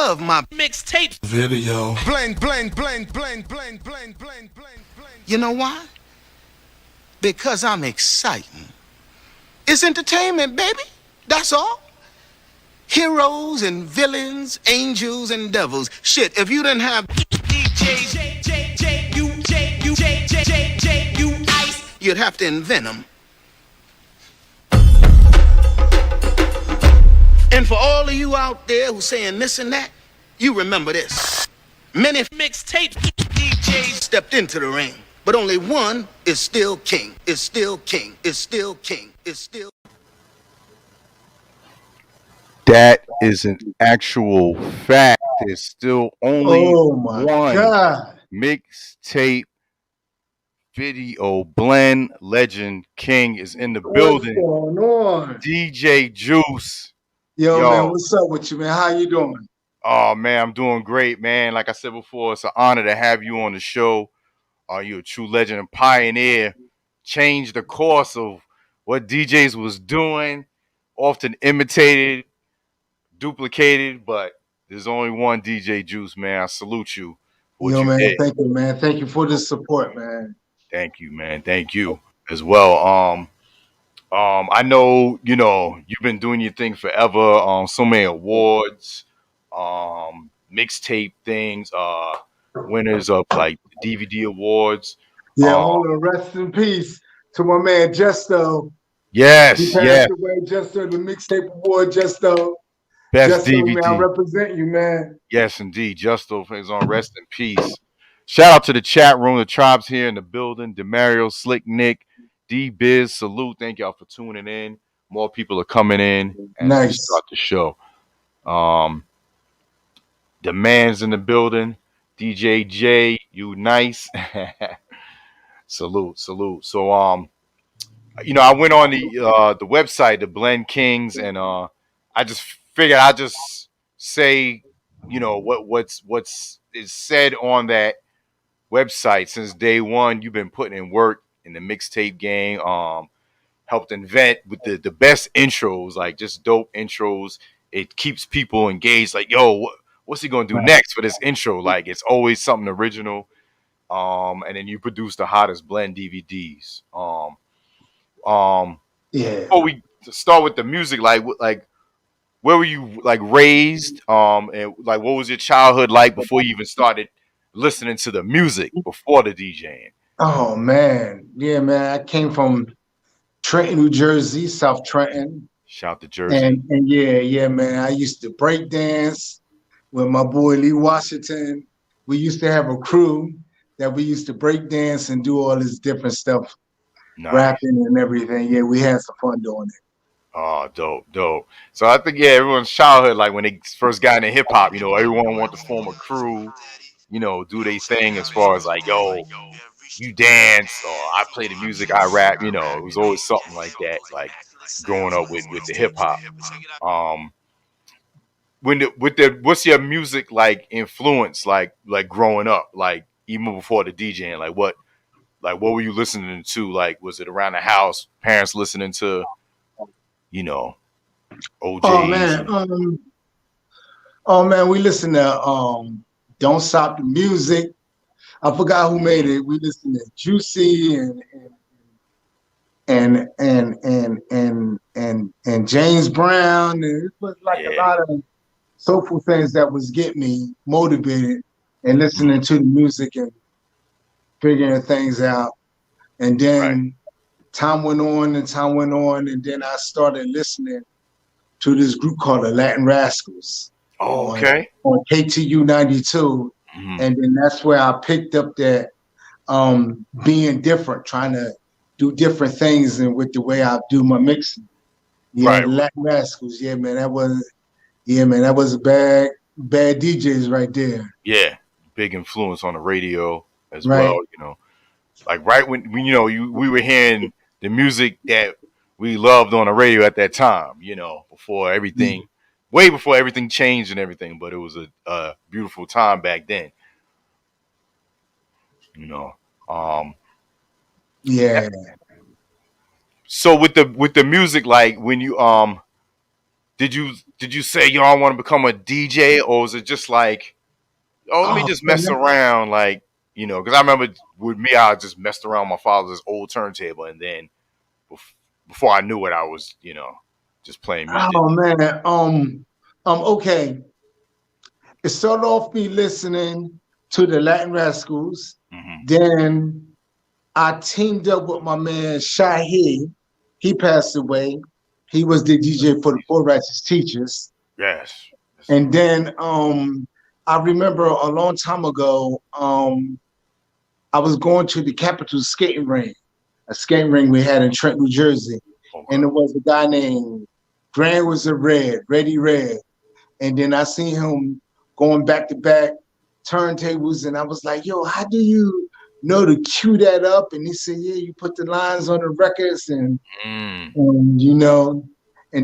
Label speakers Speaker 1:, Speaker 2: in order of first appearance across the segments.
Speaker 1: love my mixtape
Speaker 2: video.
Speaker 1: Blend, blend, blend, blend, blend, blend, blend, blend, blend. You know why? Because I'm exciting. It's entertainment, baby. That's all. Heroes and villains, angels and devils. Shit, if you didn't have DJs, Ice, you'd have to invent them. And for all of you out there who saying this and that, you remember this. Many mixtape DJs stepped into the ring, but only one is still king, is still king, is still king, is still.
Speaker 3: That is an actual fact. There's still only one
Speaker 4: God.
Speaker 3: mixtape video blend. Legend King is in the building.
Speaker 4: What's going on?
Speaker 3: DJ Juice.
Speaker 4: Yo, man, what's up with you, man? How you doing?
Speaker 3: Oh, man, I'm doing great, man. Like I said before, it's an honor to have you on the show. You're a true legend and pioneer. Changed the course of what DJs was doing. Often imitated, duplicated, but there's only one DJ Juice, man. I salute you.
Speaker 4: Yo, man, thank you, man. Thank you for the support, man.
Speaker 3: Thank you, man. Thank you as well. I know, you've been doing your thing forever. So many awards, mixtape things, winners of like DVD awards.
Speaker 4: Yeah, hold on. Rest in peace to my man Justo.
Speaker 3: Yes,
Speaker 4: he passed away. Justo, the mixtape award, Justo.
Speaker 3: Best
Speaker 4: Justo,
Speaker 3: DVD.
Speaker 4: man, I represent you, man.
Speaker 3: Yes, indeed. Justo is on rest in peace. Shout out to the chat room, the tribes here in the building. Demario, Slick Nick, D-Biz, salute. Thank y'all for tuning in. More people are coming in. And
Speaker 4: nice.
Speaker 3: Start the show. The man's in the building. DJ J, you nice. Salute. So, I went on the website, the Blend Kings, and I just figured I'd just say, what's is said on that website since day one. You've been putting in work in the mixtape game. Helped invent with the best intros, like just dope intros. It keeps people engaged. Like, yo, what's he gonna do next for this intro? Like, it's always something original. And then you produce the hottest blend DVDs.
Speaker 4: Yeah.
Speaker 3: Before we start with the music, like where were you like raised? And like what was your childhood like before you even started listening to the music before the DJing?
Speaker 4: Oh man, yeah, man. I came from Trenton, New Jersey, South Trenton.
Speaker 3: Shout to Jersey.
Speaker 4: And yeah, man. I used to break dance with my boy Lee Washington. We used to have a crew that we used to break dance and do all this different stuff, rapping and everything. Yeah, we had some fun doing it.
Speaker 3: Oh, dope. So I think, everyone's childhood, like when they first got into hip hop, everyone wanted to form a crew, do their thing as far as like, yo, you dance or I play the music, I rap, it was always something like that, like growing up with the hip hop. What's your music like influence, like growing up, like even before the DJing, like what were you listening to? Like, was it around the house, parents listening to, OJs?
Speaker 4: Oh man, we listen to Don't Stop the Music. I forgot who made it. We listened to Juicy and James Brown, and it was like a lot of soulful things that was getting me motivated and listening to the music and figuring things out. And then time went on, and then I started listening to this group called the Latin Rascals.
Speaker 3: Oh, okay.
Speaker 4: On KTU 92. Mm-hmm. And then that's where I picked up that being different, trying to do different things and with the way I do my mixing. Yeah, Latin Rascals. Yeah, man, that was a bad DJs right there.
Speaker 3: Yeah, big influence on the radio as well. Like right when we were hearing the music that we loved on the radio at that time. Before everything, way before everything changed and everything. But it was a beautiful time back then.
Speaker 4: Yeah.
Speaker 3: So with the music, like when you did you say y'all want to become a DJ, or was it just like, oh, let me
Speaker 4: Oh,
Speaker 3: just mess
Speaker 4: man.
Speaker 3: around, like, because I remember with me, I just messed around my father's old turntable, and then before I knew it, I was, just playing music.
Speaker 4: Oh man. Okay. It started off me listening to the Latin Rascals.
Speaker 3: Mm-hmm.
Speaker 4: Then I teamed up with my man Shahid. He passed away. He was the DJ for the Four Righteous Teachers.
Speaker 3: Yes.
Speaker 4: And then I remember a long time ago, I was going to the Capitol skating ring, a skating ring we had in Trent, New Jersey.
Speaker 3: Okay.
Speaker 4: And there was a guy named Grand was a Red, Reddy Red. And then I seen him going back to back turntables, and I was like, yo, how do you know to cue that up? And he said, yeah, you put the lines on the records and and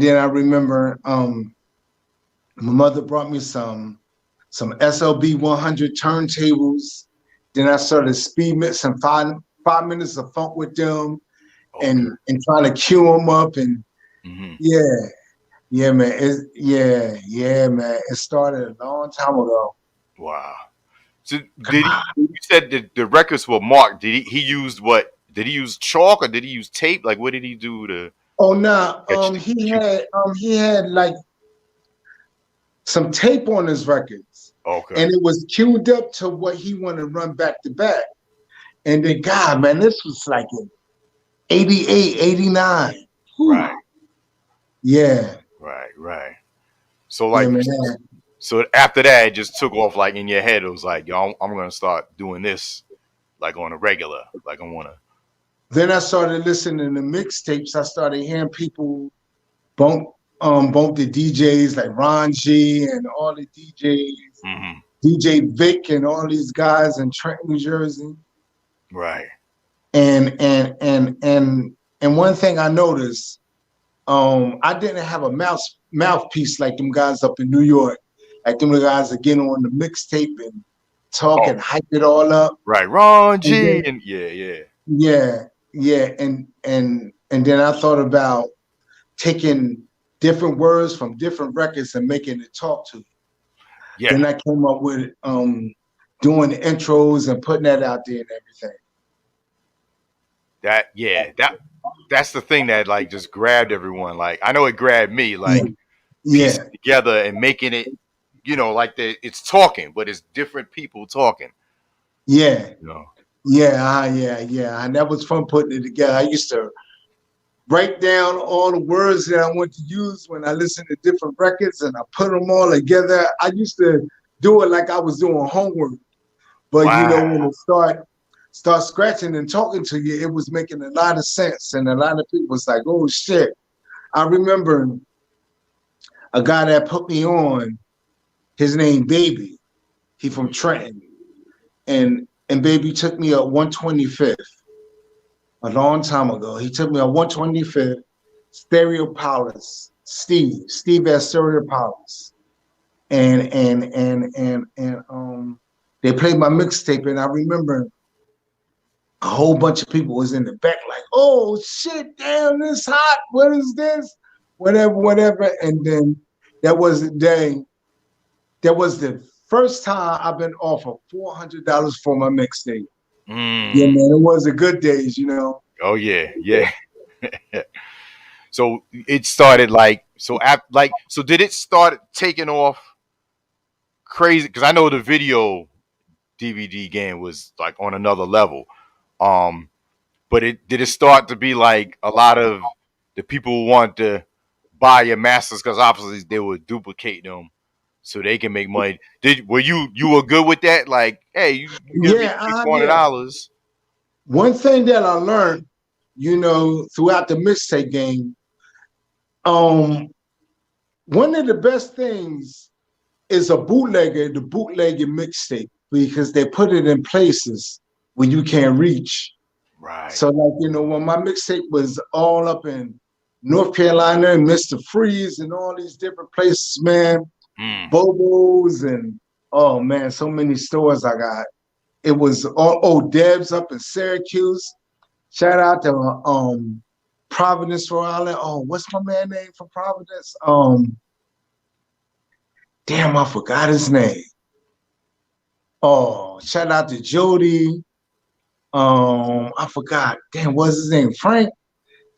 Speaker 4: then I remember my mother brought me some SLB 100 turntables. Then I started speed mixing 5 minutes of funk with them, and trying to cue them up, and yeah, man. Man. It started a long time ago.
Speaker 3: Wow. So you said that the records were marked. Did he use what? Did he use chalk or did he use tape? Like, what did he do to?
Speaker 4: Oh no, he had like some tape on his records.
Speaker 3: Okay.
Speaker 4: And it was queued up to what he wanted to run back to back. And then, God, man, this was like in 88, 89. Whew.
Speaker 3: Right.
Speaker 4: Yeah.
Speaker 3: Right. So like,
Speaker 4: yeah,
Speaker 3: so after that, it just took off. Like in your head, it was like, yo, I'm gonna start doing this, like on a regular. Like I wanna.
Speaker 4: Then I started listening to mixtapes. I started hearing people bump the DJs like Ron G and all the DJs, DJ Vic and all these guys in Trent, New Jersey.
Speaker 3: Right.
Speaker 4: And one thing I noticed, I didn't have a mouthpiece like them guys up in New York. Like them guys that get on the mixtape and talk and hype it all up.
Speaker 3: Right, Ron G and
Speaker 4: yeah. And then I thought about taking different words from different records and making it talk to you. Yeah. Then I came up with doing the intros and putting that out there and everything.
Speaker 3: That's the thing that like just grabbed everyone. Like I know it grabbed me. Like piecing it together and making it, like it's talking, but it's different people talking.
Speaker 4: Yeah. Yeah. And that was fun putting it together. I used to write down all the words that I want to use when I listen to different records, and I put them all together. I used to do it like I was doing homework. But when it start scratching and talking to you, it was making a lot of sense. And a lot of people was like, oh shit. I remember a guy that put me on, his name Baby. He from Trenton. And Baby took me up 125th a long time ago. He took me up 125th, Stereo Palace, Steve at Stereo Palace. And they played my mixtape, and I remember a whole bunch of people was in the back like, oh shit, damn, this hot. What is this? Whatever. And then that was the day. That was the first time I've been offered $400 for my mixtape. Yeah, man, it was the good days,
Speaker 3: Oh yeah. So it started so did it start taking off crazy? Because I know the video DVD game was like on another level. But did it start to be like a lot of the people who want to buy your masters because obviously they would duplicate them so they can make money? Were you were good with that? Like, hey, you give me $400.
Speaker 4: One thing that I learned, throughout the mixtape game, one of the best things is the bootlegger mixtape, because they put it in places where you can't reach.
Speaker 3: Right.
Speaker 4: So like, when my mixtape was all up in North Carolina and Mr. Freeze and all these different places, man, Bobo's and, oh man, so many stores I got. It was Deb's up in Syracuse. Shout out to Providence, Rhode Island. Oh, what's my man name from Providence? Damn, I forgot his name. Oh, shout out to Jody. I forgot. Damn, what's his name? Frank.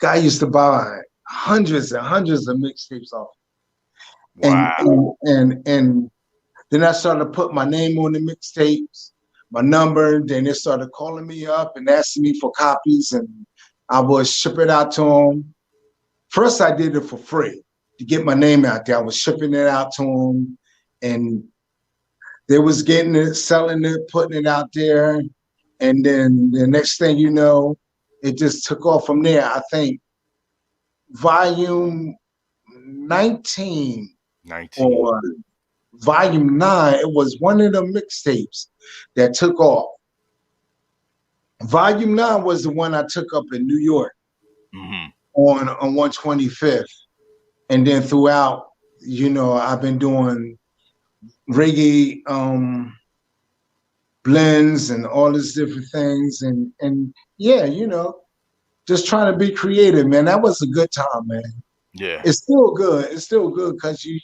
Speaker 4: Guy used to buy hundreds and hundreds of mixtapes off.
Speaker 3: Wow.
Speaker 4: And then I started to put my name on the mixtapes, my number. Then they started calling me up and asking me for copies, and I would ship it out to them. First, I did it for free to get my name out there. I was shipping it out to them, and they was getting it, selling it, putting it out there. And then the next thing you know, it just took off from there. I think volume 19 or volume 9, it was one of the mixtapes that took off. Volume 9 was the one I took up in New York on 125th. And then throughout, you know, I've been doing reggae blends and all these different things. And yeah, you know, just trying to be creative, man. That was a good time, man.
Speaker 3: Yeah.
Speaker 4: It's still good. It's still good because you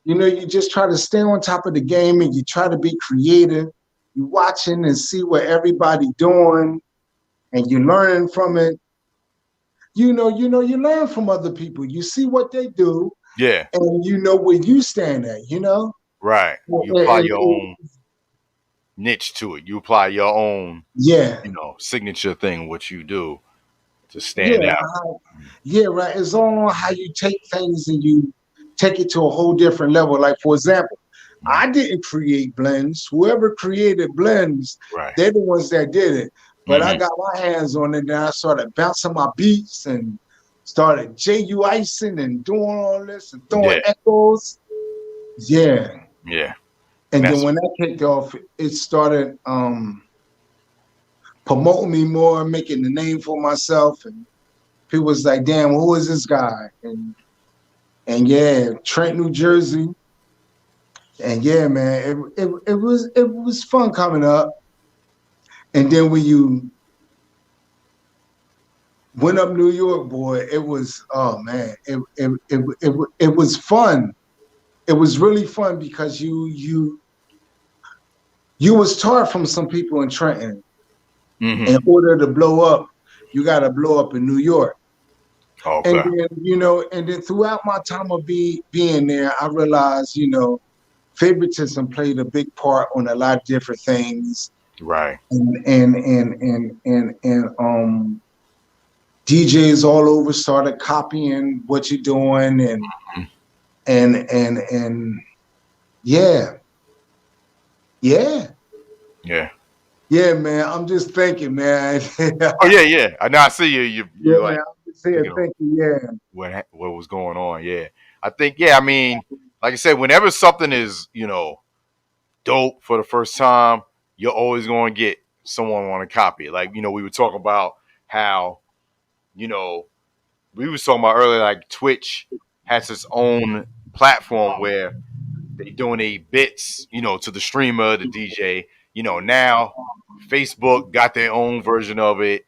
Speaker 4: know, you just try to stay on top of the game and you try to be creative. You watching and see what everybody doing and you learning from it. You learn from other people. You see what they do.
Speaker 3: Yeah.
Speaker 4: And you know where you stand at, you know?
Speaker 3: Right. You apply your own niche to it. You apply your own, you know, signature thing, what you do to stand out.
Speaker 4: Right. It's all how you take things and you take it to a whole different level. Like, for example, I didn't create blends. Whoever created blends, they're the ones that did it. But I got my hands on it, and I started bouncing my beats and started J-U-icing and doing all this and throwing echoes. Yeah.
Speaker 3: Yeah.
Speaker 4: And then when that kicked off, it started promoting me more, making the name for myself. And people was like, damn, who is this guy? And yeah, Trent, New Jersey. And yeah, man, it was fun coming up. And then when you went up New York, boy, it was, oh man, it was fun. It was really fun because you was taught from some people in Trenton. In order to blow up, you got to blow up in New York. Okay. And then, you know, and then throughout my time of being there, I realized, you know, favoritism played a big part on a lot of different things.
Speaker 3: Right.
Speaker 4: And DJs all over started copying what you're doing and yeah. Yeah, man. I'm just thinking, man.
Speaker 3: Oh yeah. I know. I see you. You're like,
Speaker 4: man, I'm just saying, thinking, yeah.
Speaker 3: What was going on? Yeah. I think, I mean, like I said, whenever something is, you know, dope for the first time, you're always going to get someone want to copy it. Like, you know, we were talking about how, you know, we was talking about earlier, like Twitch has its own platform where they donate bits, you know, to the streamer, the DJ. You know, now Facebook got their own version of it.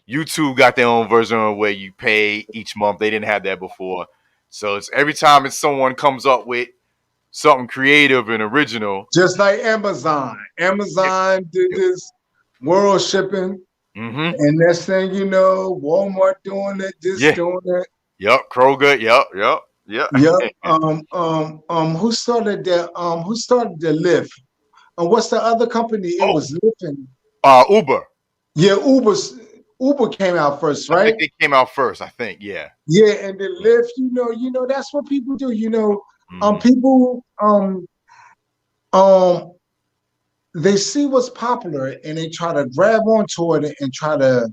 Speaker 3: YouTube got their own version of where you pay each month. They didn't have that before. So it's every time it's someone comes up with something creative and original.
Speaker 4: Just like Amazon. Amazon did this world shipping. And next thing you know, Walmart doing it, doing it.
Speaker 3: Yep, Kroger, yep.
Speaker 4: Who started the Lyft? And what's the other company? It was Lyft and
Speaker 3: Uber.
Speaker 4: Yeah, Uber came out first, right?
Speaker 3: I think they came out first, I think, yeah.
Speaker 4: Yeah, and the Lyft, you know, that's what people do. You know, people they see what's popular and they try to grab onto it and try to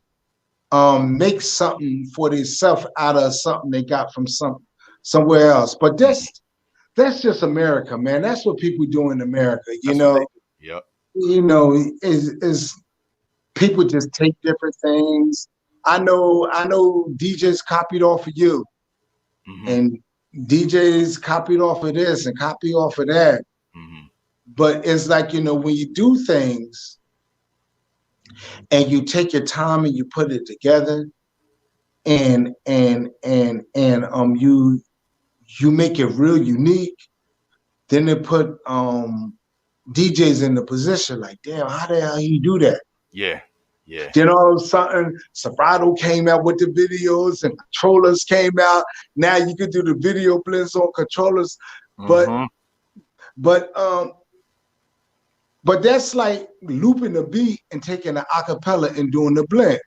Speaker 4: make something for themselves out of something they got from somewhere else. But that's just America, man. That's what people do in America, you know.
Speaker 3: Yep.
Speaker 4: You know, is people just take different things. I know DJs copied off of you. And DJs copied off of this and copy off of that. But it's like, you know, when you do things and you take your time and you put it together and you make it real unique. Then they put DJs in the position like, damn, how the hell you do that?
Speaker 3: Yeah. Yeah.
Speaker 4: Then all of a sudden, Serato came out with the videos and controllers came out. Now you can do the video blends on controllers, but that's like looping the beat and taking an acapella and doing the blend.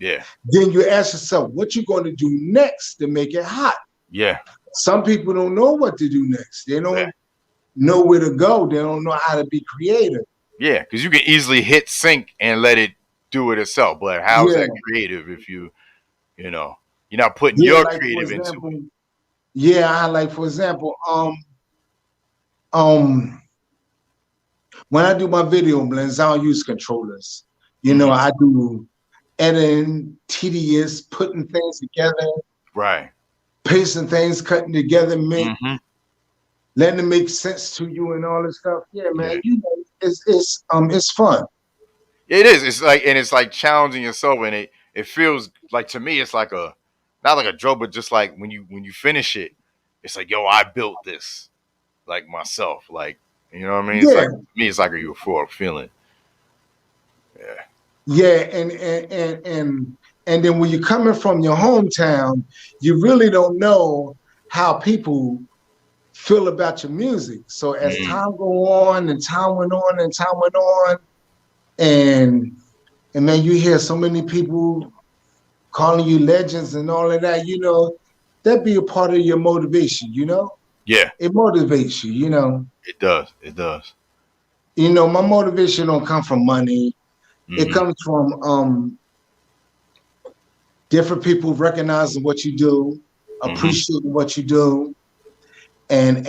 Speaker 3: Yeah.
Speaker 4: Then you ask yourself, what you going to do next to make it hot?
Speaker 3: Yeah.
Speaker 4: Some people don't know what to do next. They don't know where to go. They don't know how to be creative.
Speaker 3: Yeah, because you can easily hit sync and let it do it itself. But how is that creative if you're not putting your
Speaker 4: like
Speaker 3: creative
Speaker 4: example,
Speaker 3: into it?
Speaker 4: Yeah, like for example, when I do my video blends, I don't use controllers. I do editing, tedious, putting things together,
Speaker 3: right,
Speaker 4: pasting things, cutting together, letting it make sense to you and all this stuff. Yeah, man, it's fun.
Speaker 3: It is. It's like challenging yourself, and it feels like, to me, it's like not like a drug, but just like when you finish it, it's like, yo, I built this like myself, like, you know what I mean? It's like, to me, it's like a euphoric feeling. Yeah.
Speaker 4: Yeah, and then when you're coming from your hometown, you really don't know how people feel about your music. So as time go on and time went on, and man, you hear so many people calling you legends and all of that, that be a part of your motivation,
Speaker 3: Yeah.
Speaker 4: It motivates you,
Speaker 3: It does.
Speaker 4: My motivation don't come from money. It comes from different people recognizing what you do, appreciating what you do. And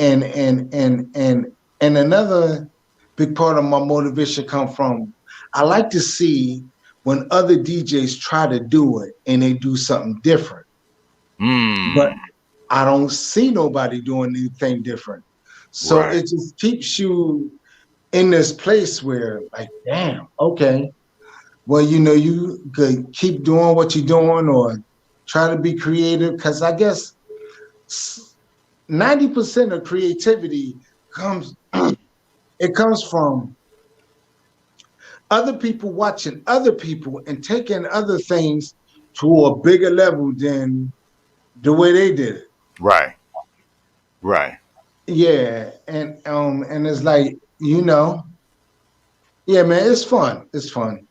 Speaker 4: another big part of my motivation come from, I like to see when other DJs try to do it and they do something different. But I don't see nobody doing anything different. So it just keeps you in this place where, like, damn, okay. Well, you could keep doing what you're doing or try to be creative, because I guess 90% of creativity comes from other people watching other people and taking other things to a bigger level than the way they did it.
Speaker 3: Right.
Speaker 4: Yeah, and it's like, yeah, man, it's fun. It's fun.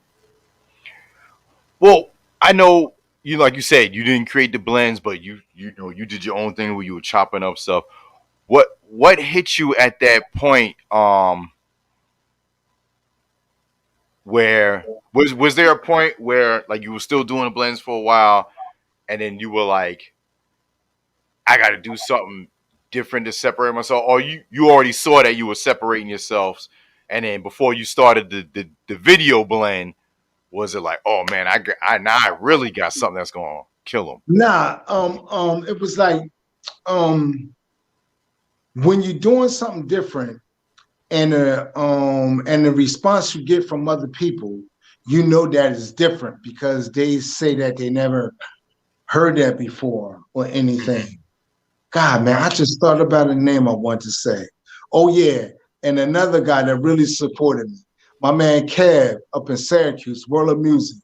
Speaker 3: Well, I know you, like you said, you didn't create the blends, but you did your own thing where you were chopping up stuff. What hit you at that point? Where was there a point where, like, you were still doing the blends for a while, and then you were like, I got to do something different to separate myself, or you already saw that you were separating yourselves, and then before you started the video blend, was it like, oh man, I really got something that's gonna kill them?
Speaker 4: Nah, it was like, when you're doing something different, and the response you get from other people, that is different because they say that they never heard that before or anything. God, man, I just thought about a name I want to say. Oh yeah, and another guy that really supported me, my man Kev up in Syracuse, World of Music.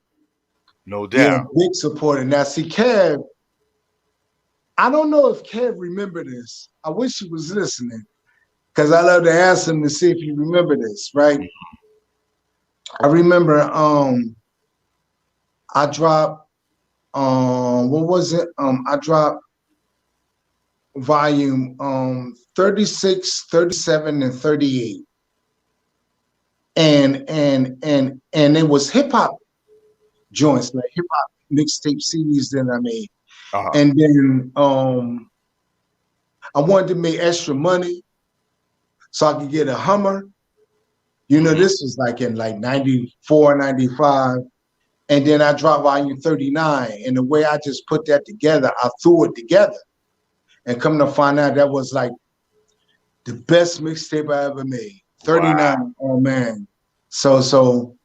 Speaker 3: No doubt.
Speaker 4: Yeah, big supporter. Now, see, Kev, I don't know if Kev remember this. I wish he was listening, because I love to ask him to see if he remember this, right? I remember I dropped, what was it? I dropped volume 36, 37, and 38. And it was hip hop joints, like hip hop mixtape CDs that I made. And then I wanted to make extra money so I could get a Hummer. This was like in like 94, 95. And then I dropped volume 39. And the way I just put that together, I threw it together. And come to find out, that was like the best mixtape I ever made. 39. Wow. Oh man. So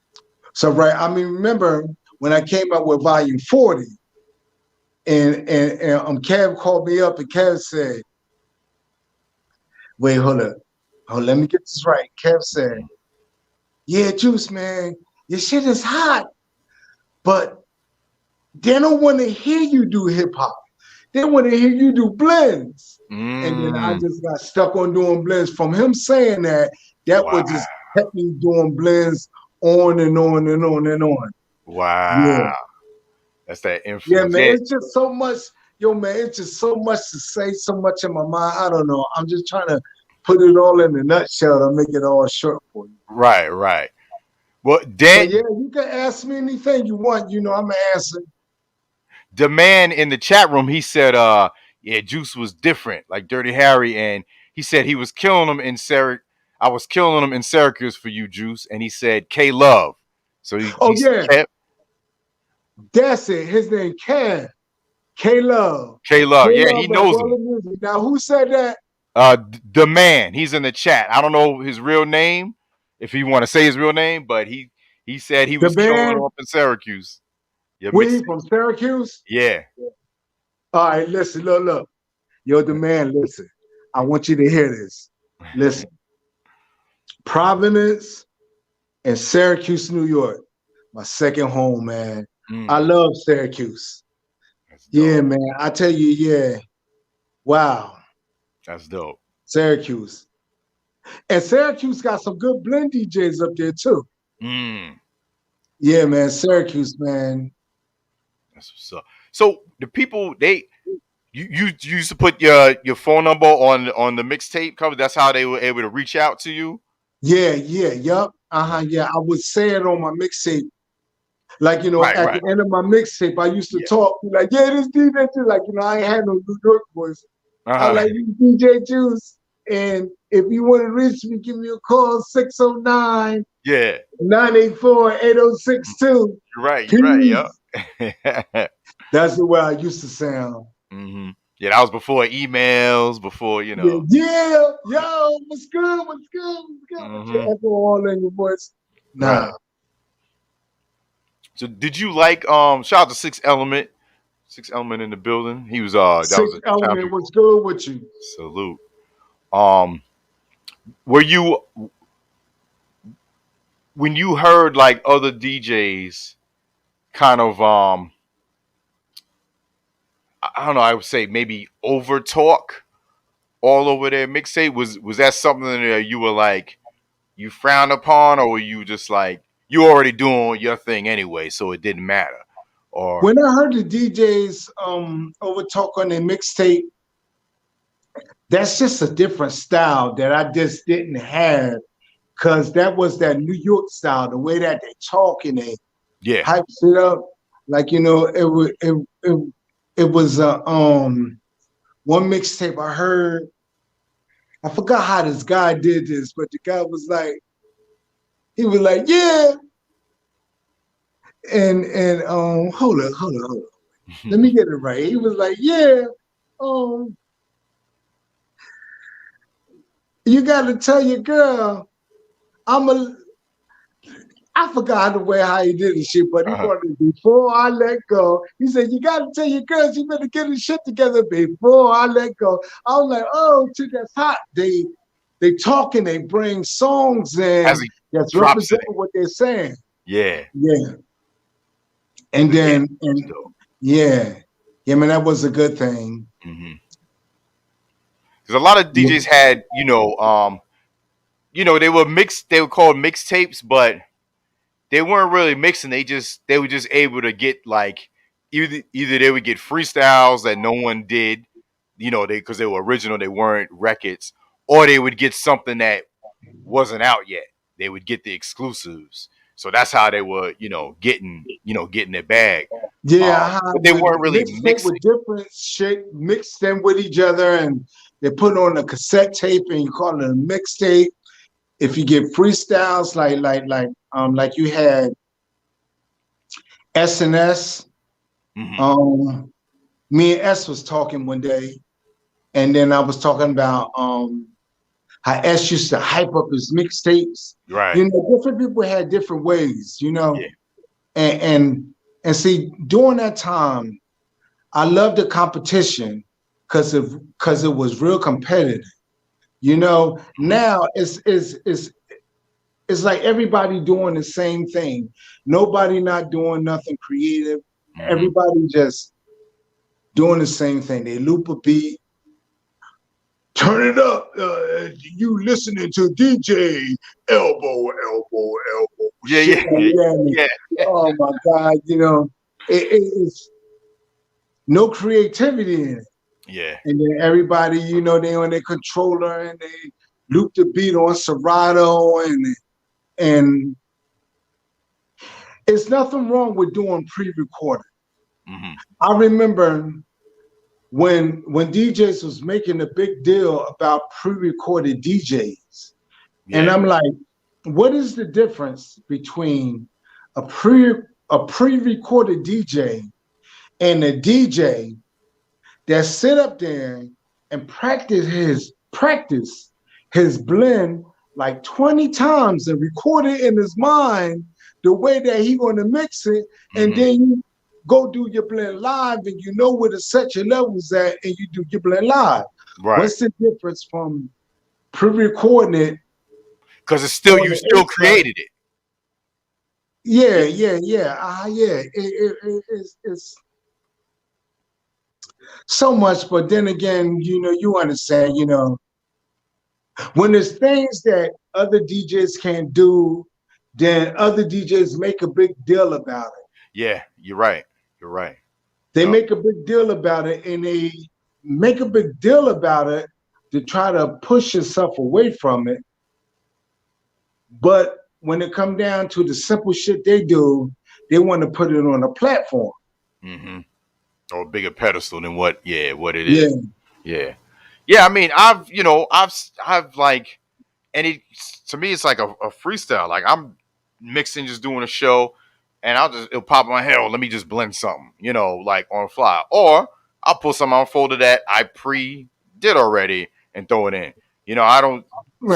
Speaker 4: right. I mean, remember when I came up with volume 40, and Kev called me up, and Kev said, "Wait, hold up, let me get this right." Kev said, "Yeah, Juice, man, your shit is hot, but they don't want to hear you do hip hop. They want to hear you do blends." And then I just got stuck on doing blends. From him saying that was just kept me doing blends on and on and on and on.
Speaker 3: Wow.
Speaker 4: Yeah.
Speaker 3: That's that influence.
Speaker 4: Yeah, man, it's just so much. Yo, man, it's just so much to say, so much in my mind. I don't know. I'm just trying to put it all in a nutshell to make it all short for you.
Speaker 3: Right. Well, Dan,
Speaker 4: yeah, you can ask me anything you want. You know, I'm gonna answer.
Speaker 3: The man in the chat room, he said, yeah, Juice was different, like Dirty Harry, and he said he was killing him in Syracuse. I was killing him in Syracuse for you, Juice, and he said K Love. So he
Speaker 4: yeah,
Speaker 3: kept...
Speaker 4: that's it. His name K Love.
Speaker 3: Yeah, he knows him.
Speaker 4: Now, who said that?
Speaker 3: The man. He's in the chat. I don't know his real name, if you want to say his real name, but he said he was killing him up in Syracuse.
Speaker 4: Where he from, Syracuse?
Speaker 3: Yeah.
Speaker 4: All right, listen, look. Yo, the man, listen. I want you to hear this. Listen. Providence and Syracuse, New York. My second home, man. I love Syracuse. Yeah, man. I tell you, yeah. Wow.
Speaker 3: That's dope.
Speaker 4: Syracuse. And Syracuse got some good blend DJs up there, too. Yeah, man. Syracuse, man.
Speaker 3: That's what's up. So the people, you used to put your phone number on the mixtape cover. That's how they were able to reach out to you.
Speaker 4: Yeah, yup. Yeah, I would say it on my mixtape. Like, you know, at the end of my mixtape, I used to talk like, yeah, this DJ too. Like, you know, I ain't had no New York voice. I like you, DJ Juice. And if you want to reach me, give me a call, 609 984-8062.
Speaker 3: You're right, yup.
Speaker 4: That's the way I used to sound.
Speaker 3: Yeah, that was before emails, before, you know.
Speaker 4: Yeah, yo, what's good? With your echo all in your voice. Nah.
Speaker 3: Right. So did you like shout out to Six Element in the building. He was
Speaker 4: Six Element, what's good with you?
Speaker 3: Salute. Were you, when you heard like other DJs kind of I don't know, I would say maybe over talk all over their mixtape, was that something that you were like, you frowned upon, or were you just like, you already doing your thing anyway, so it didn't matter? Or
Speaker 4: when I heard the DJs over talk on their mixtape, that's just a different style that I just didn't have, because that was that New York style, the way that they talk and they hype it up. Like, you know, it was one mixtape I heard. I forgot how this guy did this, but the guy was like, yeah. And hold up. Let me get it right. He was like, yeah, you gotta tell your girl, I forgot the way how he did the shit, but he wanted, before I let go, he said, you gotta tell your girls you better get his shit together before I let go. I was like, oh, shit, that's hot. They talk and they bring songs in that's representing what they're saying.
Speaker 3: Yeah.
Speaker 4: And then, man, that was a good thing.
Speaker 3: Because a lot of DJs had, they were called mixtapes, but they weren't really mixing. They were just able to get like, either they would get freestyles that no one did, because they were original, they weren't records, or they would get something that wasn't out yet. They would get the exclusives. So that's how they were, getting their bag.
Speaker 4: Yeah,
Speaker 3: but they weren't really mixing
Speaker 4: with different shit, mixed them with each other, and they put on a cassette tape, and you call it a mixtape. If you get freestyles, like you had S&S, me and S was talking one day, and then I was talking about how S used to hype up his mixtapes.
Speaker 3: Right.
Speaker 4: Different people had different ways, and see, during that time, I love the competition because it was real competitive. You know, now it's like everybody doing the same thing. Nobody not doing nothing creative. Everybody just doing the same thing. They loop a beat, turn it up. You listening to DJ elbow.
Speaker 3: Yeah.
Speaker 4: Oh my God, you know, it's no creativity in it.
Speaker 3: Yeah.
Speaker 4: And then everybody, you know, they on their controller and they loop the beat on Serato and it's nothing wrong with doing pre-recorded. I remember when DJs was making a big deal about pre-recorded DJs. Yeah. And I'm like, what is the difference between a pre-recorded DJ and a DJ that sit up there and practice his blend like 20 times and record it in his mind the way that he gonna mix it, and then you go do your blend live and you know where to set your levels at and you do your blend live. Right. What's the difference from pre-recording it?
Speaker 3: Because it's still you still created it.
Speaker 4: Yeah. It's so much, but then again, you know, you understand, you know, when there's things that other DJs can't do, then other DJs make a big deal about it.
Speaker 3: Yeah, you're right.
Speaker 4: They make a big deal about it, and they make a big deal about it to try to push yourself away from it. But when it comes down to the simple shit they do, they want to put it on a platform.
Speaker 3: Or a bigger pedestal than what it is. Yeah. I mean, I've like, and it to me it's like a freestyle. Like I'm mixing, just doing a show, and it'll pop in my head. Oh, let me just blend something, you know, like on the fly, or I'll pull something on a folder that I did already and throw it in. You know, I don't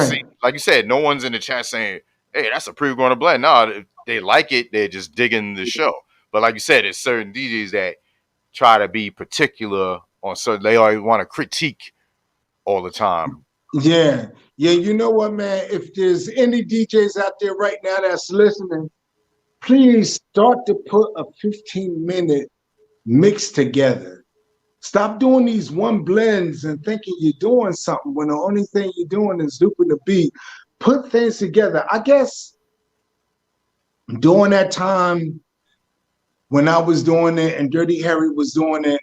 Speaker 3: see, like you said, no one's in the chat saying, "Hey, that's a pre-recorded blend." No, if they like it, they're just digging the show. But like you said, there's certain DJs that try to be particular on certain. They always want to critique all the time.
Speaker 4: Yeah. You know what, man? If there's any DJs out there right now that's listening, please start to put a 15-minute mix together. Stop doing these one blends and thinking you're doing something when the only thing you're doing is looping the beat. Put things together. I guess during that time when I was doing it and Dirty Harry was doing it,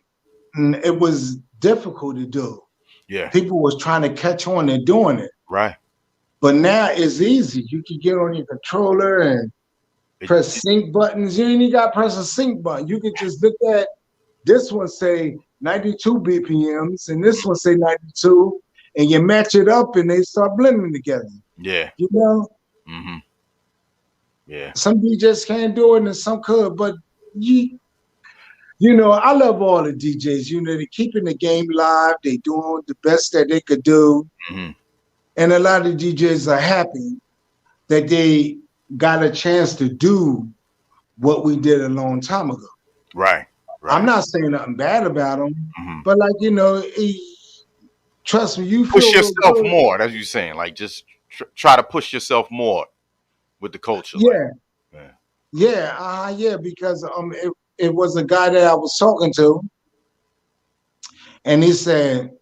Speaker 4: it was difficult to do.
Speaker 3: Yeah.
Speaker 4: People was trying to catch on and doing it.
Speaker 3: Right.
Speaker 4: But now it's easy. You can get on your controller and press sync buttons. You ain't even got to press a sync button. You can just look at this one, say 92 BPMs, and this one say 92, and you match it up and they start blending together.
Speaker 3: Yeah.
Speaker 4: You know?
Speaker 3: Yeah.
Speaker 4: Some DJs can't do it and some could, but you know, I love all the DJs. You know, they're keeping the game live. They doing the best that they could do. And a lot of DJs are happy that they got a chance to do what we did a long time ago.
Speaker 3: Right.
Speaker 4: I'm not saying nothing bad about them, but like, you know, trust me, you
Speaker 3: push yourself more. That's what you're saying. Like just try to push yourself more with the culture.
Speaker 4: Yeah, because it was a guy that I was talking to, and he said,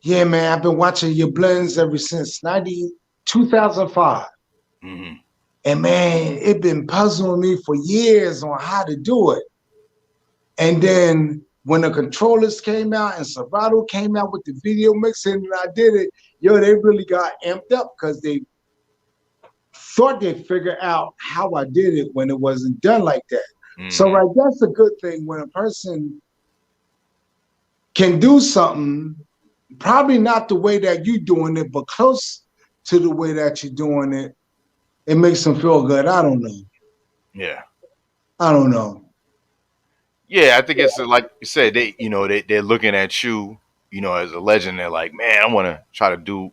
Speaker 4: "Yeah, man, I've been watching your blends ever since 2005. And man, it been puzzling me for years on how to do it. And then when the controllers came out and Serato came out with the video mixing and I did it, they really got amped up because they thought they'd figure out how I did it when it wasn't done like that. So like that's a good thing when a person can do something, probably not the way that you're doing it, but close to the way that you're doing it. It makes them feel good. I don't know.
Speaker 3: Yeah.
Speaker 4: I don't know.
Speaker 3: Yeah, I think it's like you said, they're looking at you, as a legend. They're like, man, I want to try to do,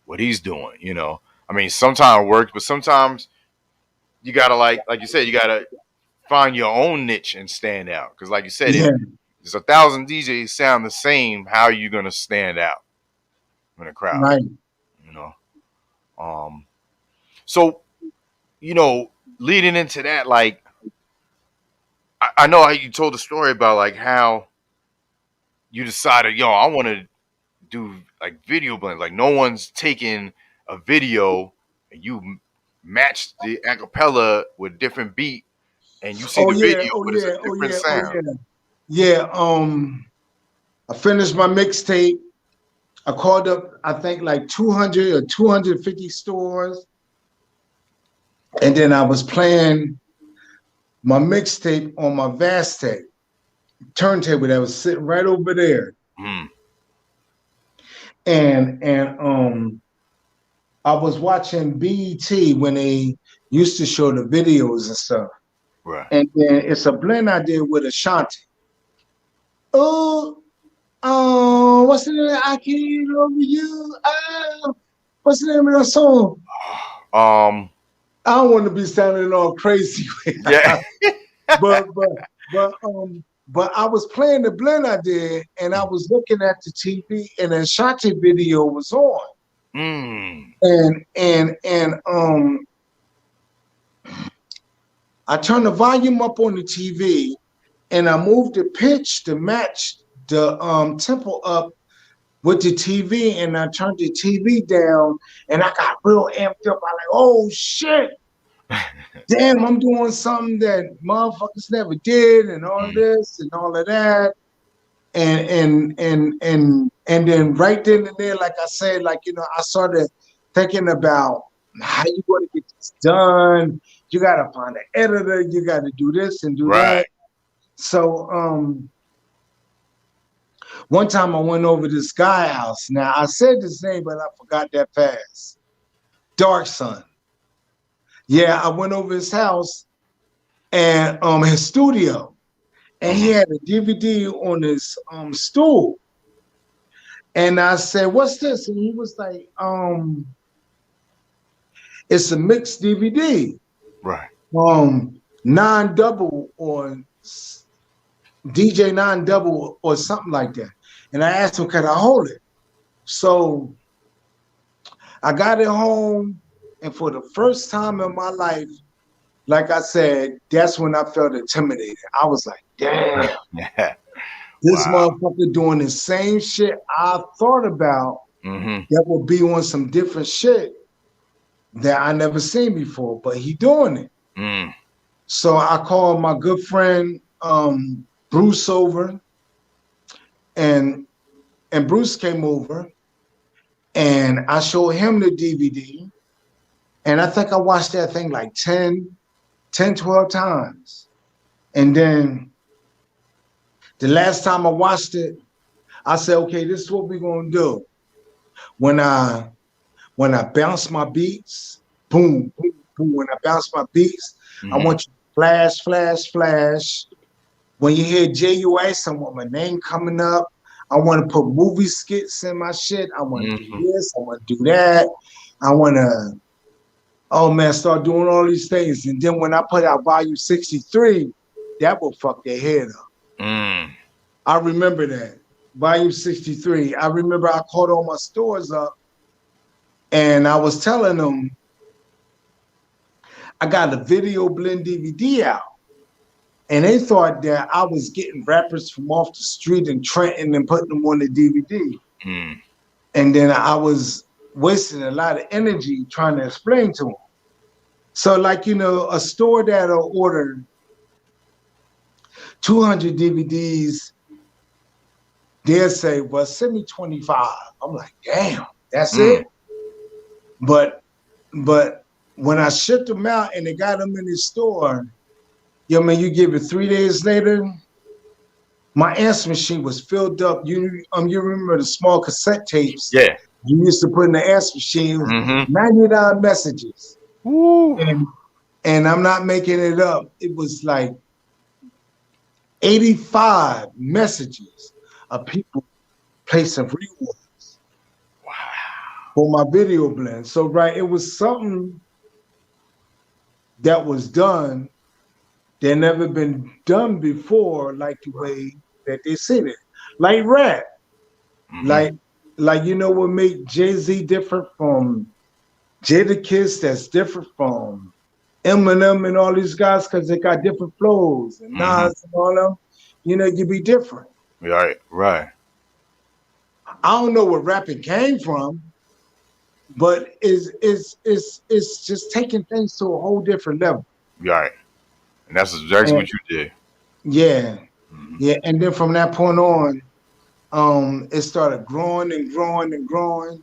Speaker 3: what he's doing, I mean, sometimes it works, but sometimes you gotta like you said, you gotta find your own niche and stand out. Because like you said, there's 1,000 DJs sound the same. How are you gonna stand out in a crowd?
Speaker 4: Right.
Speaker 3: You know. So, you know, leading into that, like, I know how you told the story about like how you decided, yo, I want to do like video blends. Like no one's taking a video and you match the acapella with a different beat and you see
Speaker 4: Oh
Speaker 3: the
Speaker 4: yeah,
Speaker 3: video,
Speaker 4: oh
Speaker 3: but it's a
Speaker 4: yeah, oh
Speaker 3: different
Speaker 4: yeah, oh
Speaker 3: sound.
Speaker 4: yeah. I finished my mixtape. I called up, I think like 200 or 250 stores. And then I was playing my mixtape on my Vast turntable that was sitting right over there. And I was watching BET when they used to show the videos and stuff.
Speaker 3: Right.
Speaker 4: And then it's a blend I did with Ashanti. What's the name? I can't get over you. What's the name of that song? I don't want to be sounding all crazy.
Speaker 3: Yeah.
Speaker 4: but I was playing the blend I did, and I was looking at the TV, and the Ashanti video was on. And I turned the volume up on the TV, and I moved the pitch to match the tempo up with the TV, and I turned the TV down, and I got real amped up. I'm like, oh shit. Damn, I'm doing something that motherfuckers never did, and all this and all of that. And then right then and there, like I said, like, you know, I started thinking about how you going to get this done. You got to find an editor. You got to do this and do that. So one time I went over to this guy's house. Now, I said his name, but I forgot that fast. Dark Sun. Yeah, I went over his house and his studio. And he had a DVD on his stool. And I said, what's this? And he was like, it's a mixed DVD.
Speaker 3: Right.
Speaker 4: Non-double or DJ non-double or something like that. And I asked him, can I hold it? So I got it home, and for the first time in my life, like I said, that's when I felt intimidated. I was like, damn, this motherfucker doing the same shit I thought about that would be on some different shit that I never seen before, but he doing it. So I called my good friend Bruce over, and Bruce came over, and I showed him the DVD, and I think I watched that thing like 10, 12 times. And then the last time I watched it, I said, okay, this is what we're gonna do. When I bounce my beats, boom, boom, boom. When I bounce my beats, I want you to flash, flash, flash. When you hear JUS, I want my name coming up. I want to put movie skits in my shit. I want to do this. I want to do that. I want to, oh man, start doing all these things. And then when I put out volume 63, that will fuck their head up. I remember that. Volume 63. I remember I called all my stores up, and I was telling them, I got a video blend DVD out. And they thought that I was getting rappers from off the street in Trenton and putting them on the DVD. And then I was wasting a lot of energy trying to explain to them. So like, you know, a store that'll order 200 DVDs, they'll say, well, send me 25. I'm like, damn, that's it? But when I shipped them out and they got them in the store, yo, man, you give it 3 days later, my answer machine was filled up. You remember the small cassette tapes?
Speaker 3: Yeah.
Speaker 4: You used to put in the answer machine, 99 messages. And I'm not making it up. It was like 85 messages of people placing rewards for my video blend. So, right, it was something that was done that never been done before, like the way that they seen it. Like rap.
Speaker 3: Mm-hmm.
Speaker 4: Like you know what make Jay-Z different from Jadakiss, that's different from Eminem and all these guys, because they got different flows and
Speaker 3: Mm-hmm.
Speaker 4: Nas and all them. You know, you be different.
Speaker 3: Right, right.
Speaker 4: I don't know where rapping came from, but it's just taking things to a whole different level.
Speaker 3: Right. And that's exactly
Speaker 4: And
Speaker 3: what you did.
Speaker 4: yeah,
Speaker 3: Mm-hmm.
Speaker 4: yeah. And then from that point on, it started growing and growing and growing.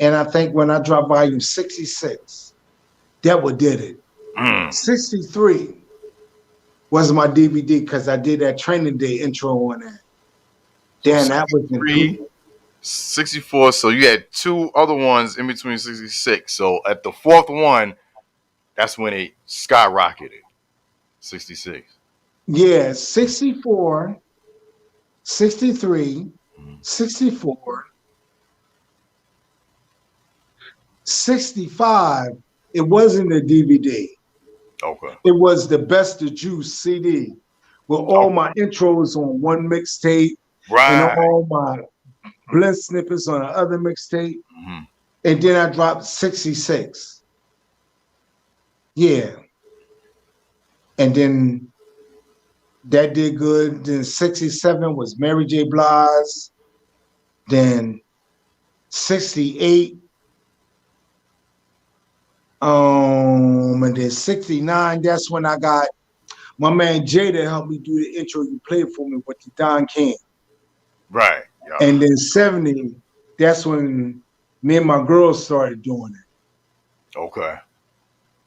Speaker 4: And I think when I dropped volume 66, that what did it. 63 was my DVD because I did that training day intro on that.
Speaker 3: So
Speaker 4: Then that was in
Speaker 3: 63, 64. So you had two other ones in between 66. So at the fourth one, that's when it skyrocketed. 66.
Speaker 4: yeah, 64, 63,
Speaker 3: Mm-hmm.
Speaker 4: 64, 65. It wasn't a DVD.
Speaker 3: Okay.
Speaker 4: It was the Best of Juice CD with all my intros on one mixtape and
Speaker 3: Right.
Speaker 4: all my blend snippets on the other mixtape.
Speaker 3: Mm-hmm.
Speaker 4: And then I dropped 66. Yeah. And then that did good. Then 67 was Mary J. Blige. Then 68. And then 69, that's when I got my man Jay to help me do the intro you played for me with the Don King.
Speaker 3: Right. Yeah.
Speaker 4: And then 70, that's when me and my girls started doing it.
Speaker 3: Okay.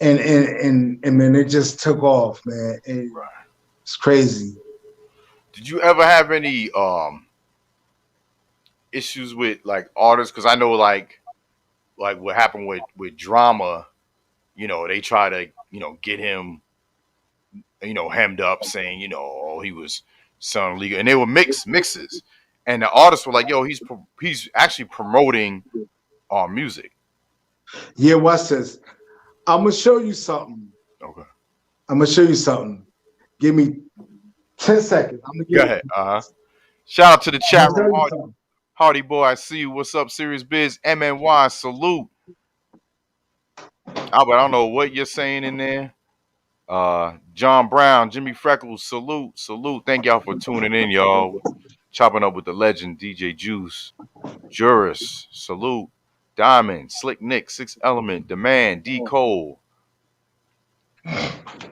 Speaker 4: And man, it just took off, man.
Speaker 3: Right.
Speaker 4: It's crazy.
Speaker 3: Did you ever have any issues with like artists? Because I know like what happened with Drama, you know, they try to, you know, get him, you know, hemmed up saying, you know, oh, he was selling legal, and they were mixes, and the artists were like, yo, he's actually promoting our music.
Speaker 4: Yeah, watch this. I'm gonna show you something.
Speaker 3: Okay.
Speaker 4: I'm gonna show you something. Give me 10 seconds. I'm gonna
Speaker 3: Go ahead. Shout out to the chat room. Hardy boy, I see you. What's up, Serious Biz? MNY, salute. Albert, I don't know what you're saying in there. John Brown, Jimmy Freckles, salute. Thank y'all for tuning in, y'all. Chopping up with the legend, DJ Juice. Juris, salute. Diamond, Slick Nick, Six Element, Demand, D Cole.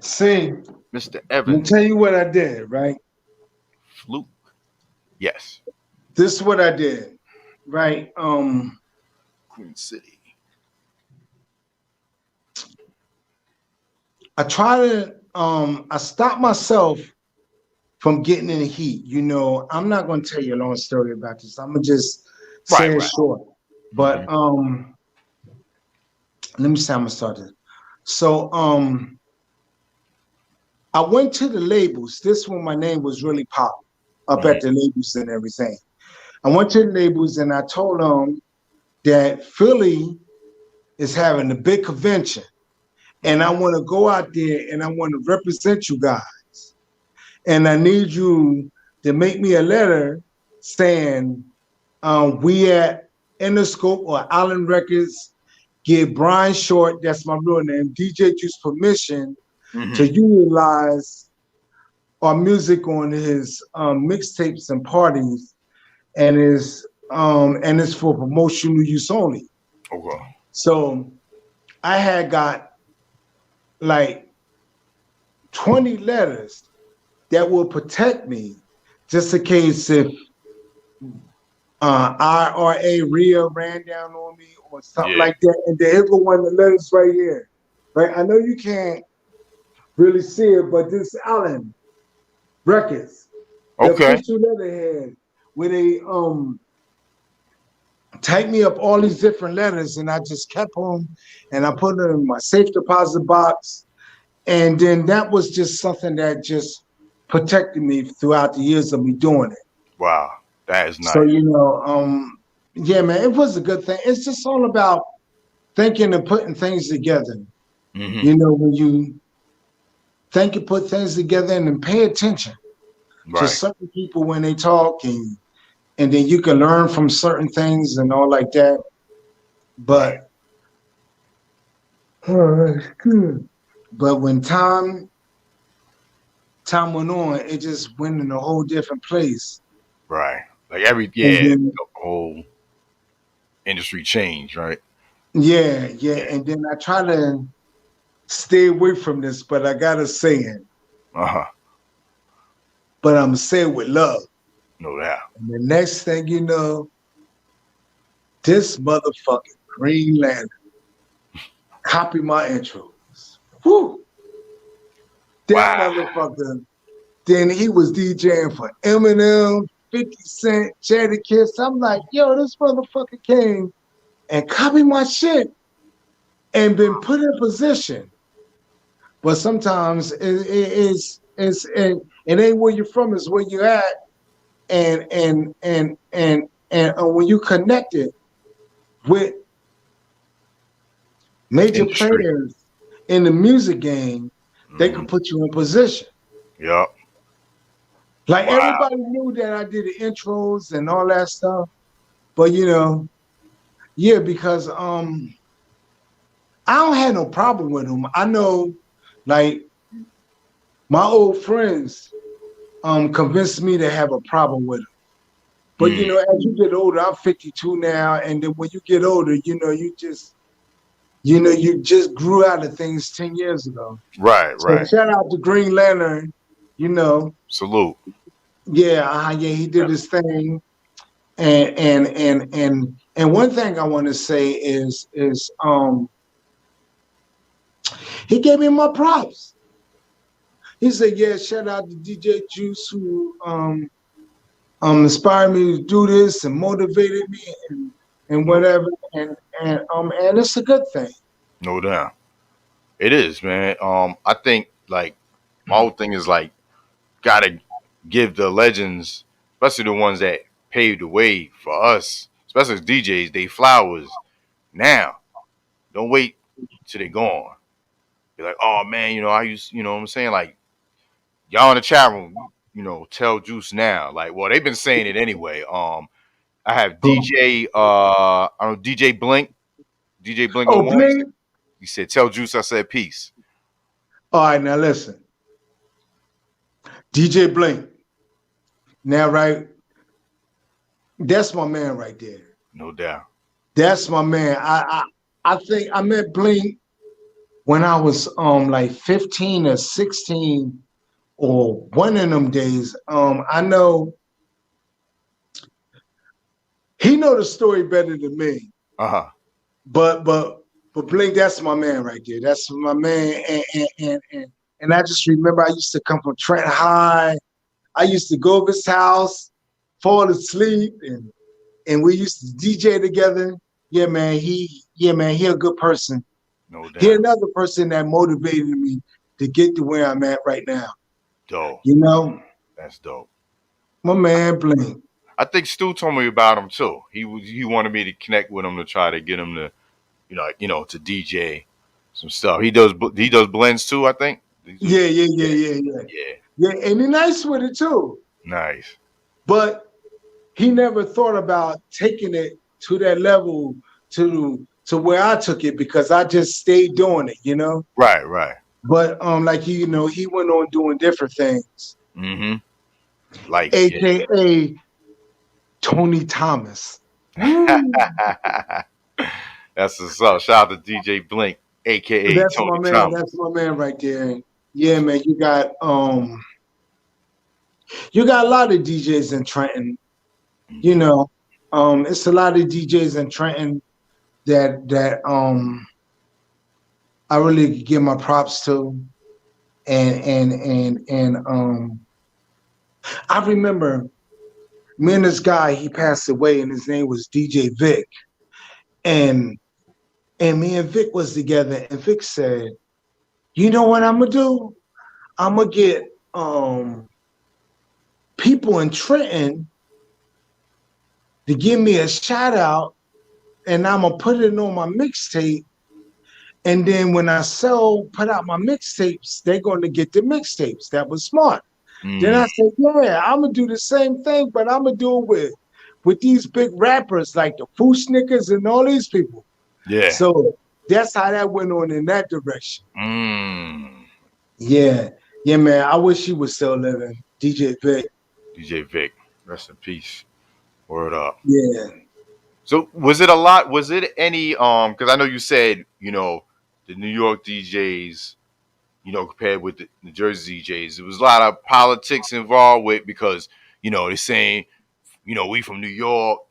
Speaker 4: See,
Speaker 3: Mr.
Speaker 4: let me
Speaker 3: Evans.
Speaker 4: tell you what I did, right?
Speaker 3: Fluke. Yes.
Speaker 4: This is what I did, right?
Speaker 3: Queen City.
Speaker 4: I try to I stop myself from getting in the heat. You know, I'm not gonna tell you a long story about this. I'm gonna just say it short. But let me see how I'm gonna start this. So I went to the labels. This when my name was really popping up at the labels and everything. I went to the labels and I told them that Philly is having a big convention. And I want to go out there and I want to represent you guys. And I need you to make me a letter saying we at Interscope or Island Records give Brian Short, that's my real name, DJ Juice permission to utilize our music on his mixtapes and parties, and it's for promotional use only.
Speaker 3: Okay.
Speaker 4: So I had got like 20 letters that will protect me just in case if IRA Rhea ran down on me or something like that. And then here go one of the letters right here. Right? I know you can't really see it, but this Allen Records, the official letterhead, where they typed me up all these different letters, and I just kept them and I put them in my safe deposit box. And then that was just something that just protected me throughout the years of me doing it.
Speaker 3: Wow, that is nice.
Speaker 4: So, you know, yeah, man, it was a good thing. It's just all about thinking and putting things together. You know, when you think and put things together and then pay attention.
Speaker 3: Right.
Speaker 4: Just certain people when they talk, and then you can learn from certain things and all like that.
Speaker 3: Right.
Speaker 4: But but when time went on, it just went in a whole different place.
Speaker 3: Right. Like
Speaker 4: And then
Speaker 3: the whole industry changed, right?
Speaker 4: yeah,
Speaker 3: Yeah.
Speaker 4: and then I try to stay away from this, but I gotta say it.
Speaker 3: Uh-huh.
Speaker 4: But I'm gonna say it with love.
Speaker 3: No doubt.
Speaker 4: And the next thing you know, this motherfucking Green Lantern copy my intros. Whoo! That
Speaker 3: Wow.
Speaker 4: motherfucker. Then he was DJing for Eminem, 50 Cent, Jadakiss. I'm like, yo, this motherfucker came and copied my shit and been put in position. But sometimes it ain't where you're from, it's where you at. And when you connect it with major
Speaker 3: Industry.
Speaker 4: players in the music game, they can put you in position.
Speaker 3: Yup.
Speaker 4: Like
Speaker 3: Wow.
Speaker 4: everybody knew that I did the intros and all that stuff, but yeah, because I don't have no problem with them. I know, like my old friends convinced me to have a problem with them. But as you get older, I'm 52 now, and then when you get older, you just grew out of things 10 years ago.
Speaker 3: Right,
Speaker 4: So
Speaker 3: right.
Speaker 4: shout out to Green Lantern,
Speaker 3: Salute.
Speaker 4: yeah, he did his thing. And one thing I want to say is he gave me my props. He said, yeah, shout out to DJ Juice who inspired me to do this and motivated me and whatever. And it's a good thing.
Speaker 3: No doubt. It is, man. I think like my whole thing is like gotta give the legends, especially the ones that paved the way for us, especially as DJs, they flowers now. Don't wait till they gone. Be like, oh man, I used, what I'm saying? Like, y'all in the chat room, tell Juice now. Like, well, they've been saying it anyway. I have DJ I don't know, DJ Blink
Speaker 4: Oh,
Speaker 3: 01.
Speaker 4: Blink.
Speaker 3: He said, tell Juice I said peace.
Speaker 4: All right, now listen. DJ Blink. Now, right, that's my man right there.
Speaker 3: No doubt.
Speaker 4: That's my man. I think I met Blink when I was like 15 or 16 or one of them days. I know he know the story better than me.
Speaker 3: Uh-huh.
Speaker 4: But Blink, that's my man right there. That's my man. And I just remember I used to come from Trent High. I used to go to his house, fall asleep, and we used to DJ together. Yeah, man, he a good person.
Speaker 3: No doubt.
Speaker 4: He another person that motivated me to get to where I'm at right now.
Speaker 3: Dope. That's dope.
Speaker 4: My man Blink.
Speaker 3: I think Stu told me about him too. He wanted me to connect with him to try to get him to, to DJ some stuff. He does blends too, I think.
Speaker 4: Yeah. Yeah, and he's nice with it too.
Speaker 3: Nice.
Speaker 4: But he never thought about taking it to that level to where I took it because I just stayed doing it,
Speaker 3: Right.
Speaker 4: But like he went on doing different things.
Speaker 3: Mm-hmm. Like
Speaker 4: AKA Tony Thomas.
Speaker 3: That's what's up. Shout out to DJ Blink, aka
Speaker 4: That's
Speaker 3: Tony
Speaker 4: my man.
Speaker 3: Thomas.
Speaker 4: That's my man right there. Yeah, man. You got a lot of DJs in Trenton. It's a lot of DJs in Trenton that I really give my props to. And I remember me and this guy, he passed away and his name was DJ Vic. And me and Vic was together and Vic said, you know what I'm gonna do? I'm gonna get people in Trenton to give me a shout out and I'm gonna put it on my mixtape. And then when I put out my mixtapes, they're going to get the mixtapes. That was smart. Then I said, yeah, I'm gonna do the same thing, but I'm gonna do it with these big rappers like the Foo Snickers and all these people.
Speaker 3: Yeah.
Speaker 4: So that's how that went on in that direction. Yeah, yeah, man. I wish he was still living, DJ Vic.
Speaker 3: DJ Vic, rest in peace. Word up.
Speaker 4: Yeah.
Speaker 3: So was it a lot? Was it any? Because I know you said the New York DJs, compared with the New Jersey DJs, there was a lot of politics involved with because they're saying we from New York.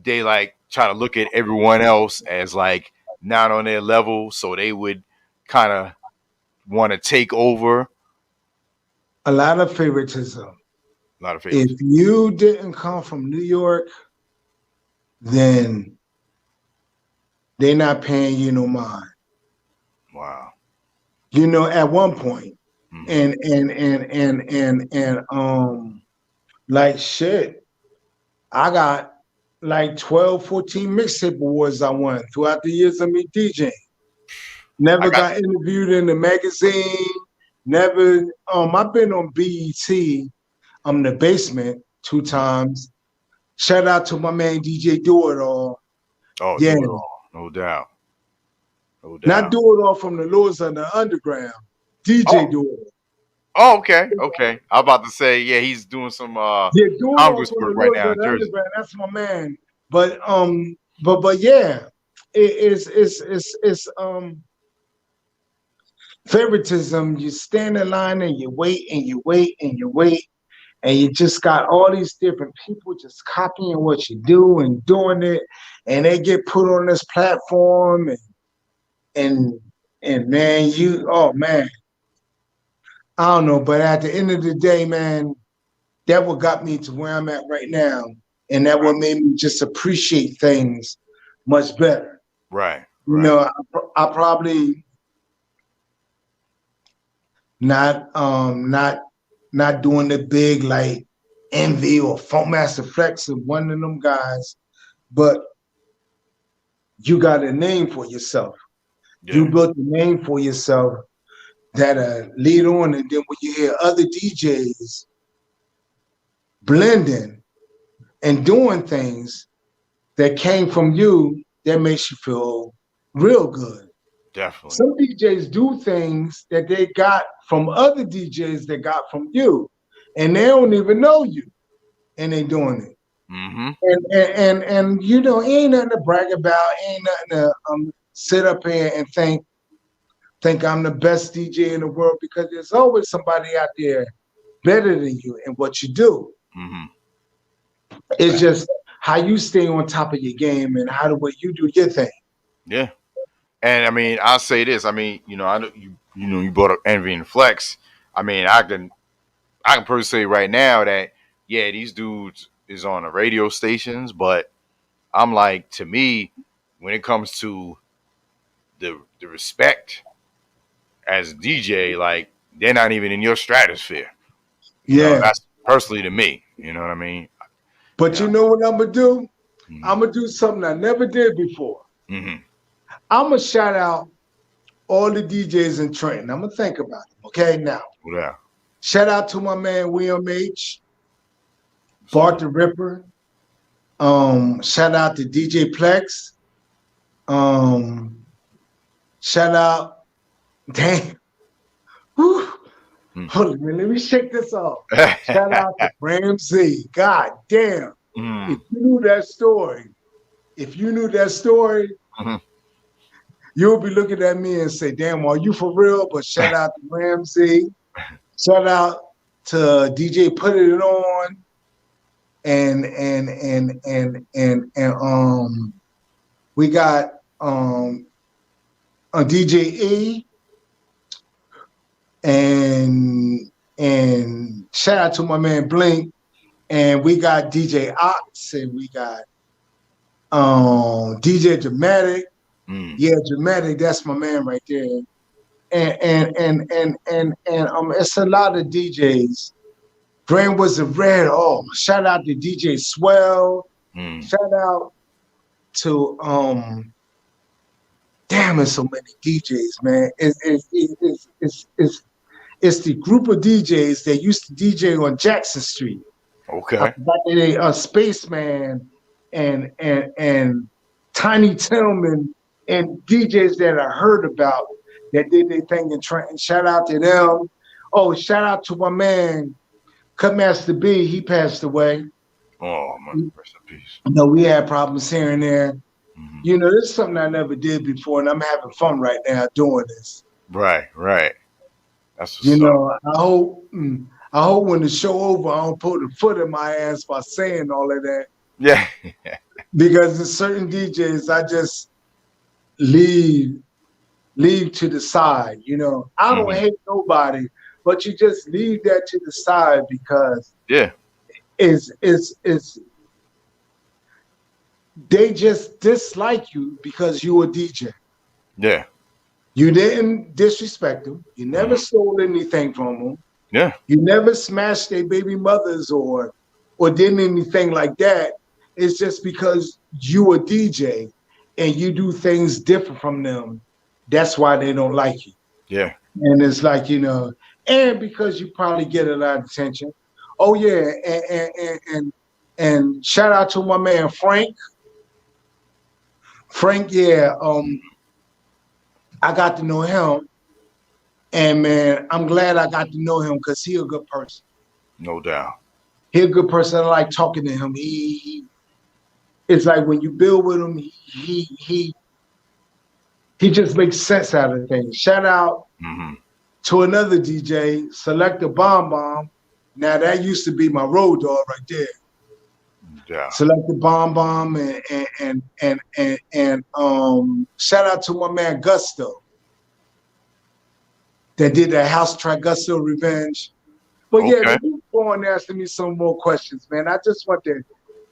Speaker 3: They like try to look at everyone else as like not on their level, so they would kind of want to take over.
Speaker 4: A lot of favoritism.
Speaker 3: A lot of
Speaker 4: If
Speaker 3: favoritism.
Speaker 4: you didn't come from New York, then they're not paying you no mind.
Speaker 3: Wow.
Speaker 4: At one point. And like shit, I got like 12, 14 mixtape awards I won throughout the years of me DJing. Never got interviewed in the magazine. Never. I've been on BET. The Basement 2 times. Shout out to my man DJ Do It All.
Speaker 3: Oh,
Speaker 4: yeah,
Speaker 3: Do It All, no doubt. No doubt.
Speaker 4: Not Do It All from the Lords of the Underground. DJ Do It All.
Speaker 3: Oh, okay. I'm about to say, yeah, he's doing some Congress work right now in Jersey.
Speaker 4: That's my man. But yeah, it's favoritism. You stand in line and you wait and you wait and you wait, and you just got all these different people just copying what you do and doing it, and they get put on this platform and man, man. I don't know, but at the end of the day, man, that what got me to where I'm at right now. And that what made me just appreciate things much better.
Speaker 3: Right.
Speaker 4: I probably not doing the big like Envy or Funkmaster Flex of one of them guys, but you got a name for yourself. Yeah. You built a name for yourself that lead on, and then when you hear other DJs blending and doing things that came from you, that makes you feel real good.
Speaker 3: Definitely.
Speaker 4: Some DJs do things that they got from other DJs that got from you, and they don't even know you, and they doing it.
Speaker 3: Mm-hmm.
Speaker 4: And ain't nothing to brag about, ain't nothing to sit up here and think I'm the best DJ in the world, because there's always somebody out there better than you in what you do.
Speaker 3: Mm-hmm.
Speaker 4: It's just how you stay on top of your game and how the way you do your thing.
Speaker 3: Yeah. And I mean, I'll say this. I mean, I know you brought up Envy and Flex. I mean, I can personally say right now that yeah, these dudes is on the radio stations, but I'm like, to me, when it comes to the respect as a DJ, like they're not even in your stratosphere. That's personally to me. You know what I mean?
Speaker 4: But you know what I'm gonna do? Mm-hmm. I'm gonna do something I never did before.
Speaker 3: Mm-hmm.
Speaker 4: I'm gonna shout out all the DJs in Trenton. I'm gonna think about it. Okay, now.
Speaker 3: Yeah.
Speaker 4: Shout out to my man William H. Bart the Ripper. Shout out to DJ Plex. Shout out. Damn. Whew. Hold on, let me shake this off. Shout out to Ramsey. God damn. If you knew that story,
Speaker 3: mm-hmm.
Speaker 4: you'll be looking at me and say, damn, are you for real? But shout out to Ramsey. Shout out to DJ Put It On. And we got a DJ E. And shout out to my man Blink, and we got DJ Ox, and we got DJ Dramatic. Yeah, Dramatic, that's my man right there. And it's a lot of DJs. Brain was a red. Oh, shout out to DJ Swell. Shout out to damn, it's so many DJs, man. It's the group of DJs that used to DJ on Jackson Street.
Speaker 3: Okay.
Speaker 4: Spaceman and Tiny Tillman and DJs that I heard about that did their thing in Trenton. Shout out to them. Oh, shout out to my man, Cutmaster B. He passed away.
Speaker 3: Oh, man, rest in peace.
Speaker 4: You know, we had problems here and there. Mm-hmm. You know, this is something I never did before, and I'm having fun right now doing this.
Speaker 3: Right. That's what's
Speaker 4: you know,
Speaker 3: up.
Speaker 4: I hope when the show over, I don't put a foot in my ass by saying all of that.
Speaker 3: Yeah.
Speaker 4: Because there's certain DJs I just leave to the side. You know, I don't hate nobody, but you just leave that to the side because it's they just dislike you because you're a DJ.
Speaker 3: Yeah.
Speaker 4: You didn't disrespect them. You never stole anything from them.
Speaker 3: Yeah.
Speaker 4: You never smashed their baby mothers or did anything like that. It's just because you a DJ and you do things different from them. That's why they don't like you.
Speaker 3: Yeah.
Speaker 4: And it's like, you know, and because you probably get a lot of attention. Oh yeah, and shout out to my man Frank. Frank, yeah, I got to know him. And man, I'm glad I got to know him because he's a good person.
Speaker 3: No doubt.
Speaker 4: He's a good person. I like talking to him. He it's like when you build with him, he just makes sense out of things. Shout out to another DJ, Selector Bomb Bomb. Now that used to be my road dog right there.
Speaker 3: Yeah.
Speaker 4: Selector Bomb Bomb and shout out to my man Gusto that did that house track Gusto Revenge. But yeah, keep going asking me some more questions, man. I just want to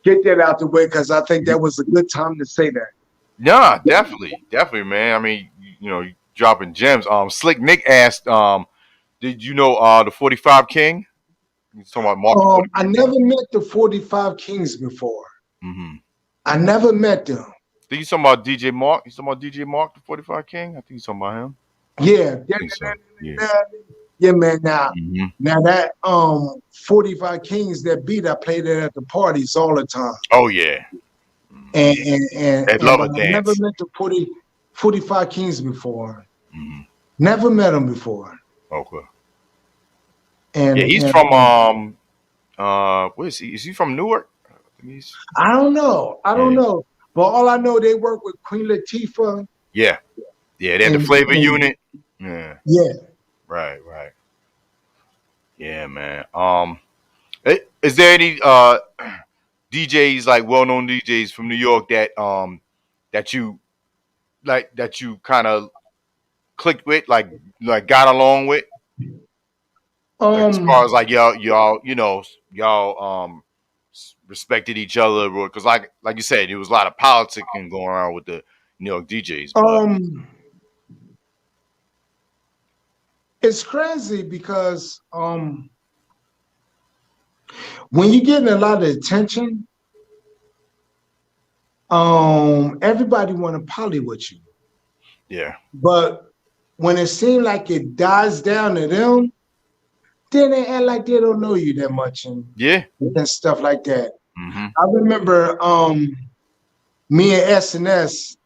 Speaker 4: get that out the way because I think that was a good time to say that.
Speaker 3: Yeah, definitely, man. I mean, you know, dropping gems. Slick Nick asked, did you know the 45 King? He's talking about Mark.
Speaker 4: I never met the 45 Kings before. I never met them.
Speaker 3: I think he's talking about DJ Mark. He's talking about DJ Mark, the 45 King. I think he's talking about him.
Speaker 4: Yeah. Yeah, man. Now that 45 Kings, that beat, I played it at the parties all the time.
Speaker 3: Oh yeah.
Speaker 4: And
Speaker 3: love a dance.
Speaker 4: I never met the 45 Kings before. Never met them before.
Speaker 3: Okay.
Speaker 4: And
Speaker 3: yeah, he's from where is he? Is he from Newark?
Speaker 4: I don't know. I don't know. But all I know, they work with Queen Latifah.
Speaker 3: Yeah. Yeah, they had the flavor unit. Yeah.
Speaker 4: Yeah.
Speaker 3: Right. Yeah, man. Is there any DJs, like well-known DJs from New York that you kind of clicked with, like got along with? As far as like y'all respected each other, because like you said, there was a lot of politicking going on with the New York DJs.
Speaker 4: It's crazy because when you're getting a lot of attention, everybody want to poly with you.
Speaker 3: Yeah.
Speaker 4: But when it seems like it dies down to them, then they act like they don't know you that much and stuff like that. I remember me and S&S,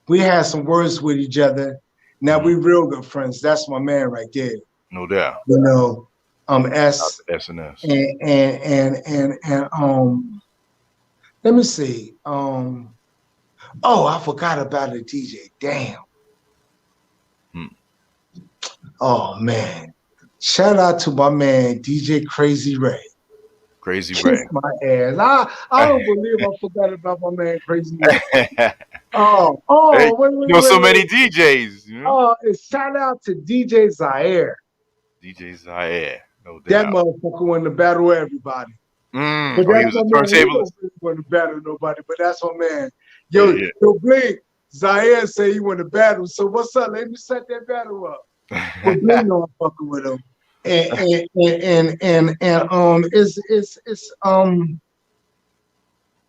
Speaker 4: we had some words with each other. Now we real good friends. That's my man right there.
Speaker 3: No doubt.
Speaker 4: You know, S
Speaker 3: S&S.
Speaker 4: And let me see. Oh, I forgot about a DJ. Damn. Oh man. Shout out to my man DJ Crazy Ray.
Speaker 3: Crazy
Speaker 4: Kiss
Speaker 3: Ray.
Speaker 4: my ass. I don't believe I forgot about my man Crazy Ray.
Speaker 3: Hey,
Speaker 4: wait,
Speaker 3: so many DJs. You know?
Speaker 4: Shout out to DJ Zaire.
Speaker 3: DJ Zaire, no doubt.
Speaker 4: That motherfucker won the battle with everybody.
Speaker 3: But he was a turntablist.
Speaker 4: He won the battle with nobody, but that's my man. Yo, Blink, Zaire say he won the battle. So what's up? Let me set that battle up. But Blink know I'm fucking with him. And it's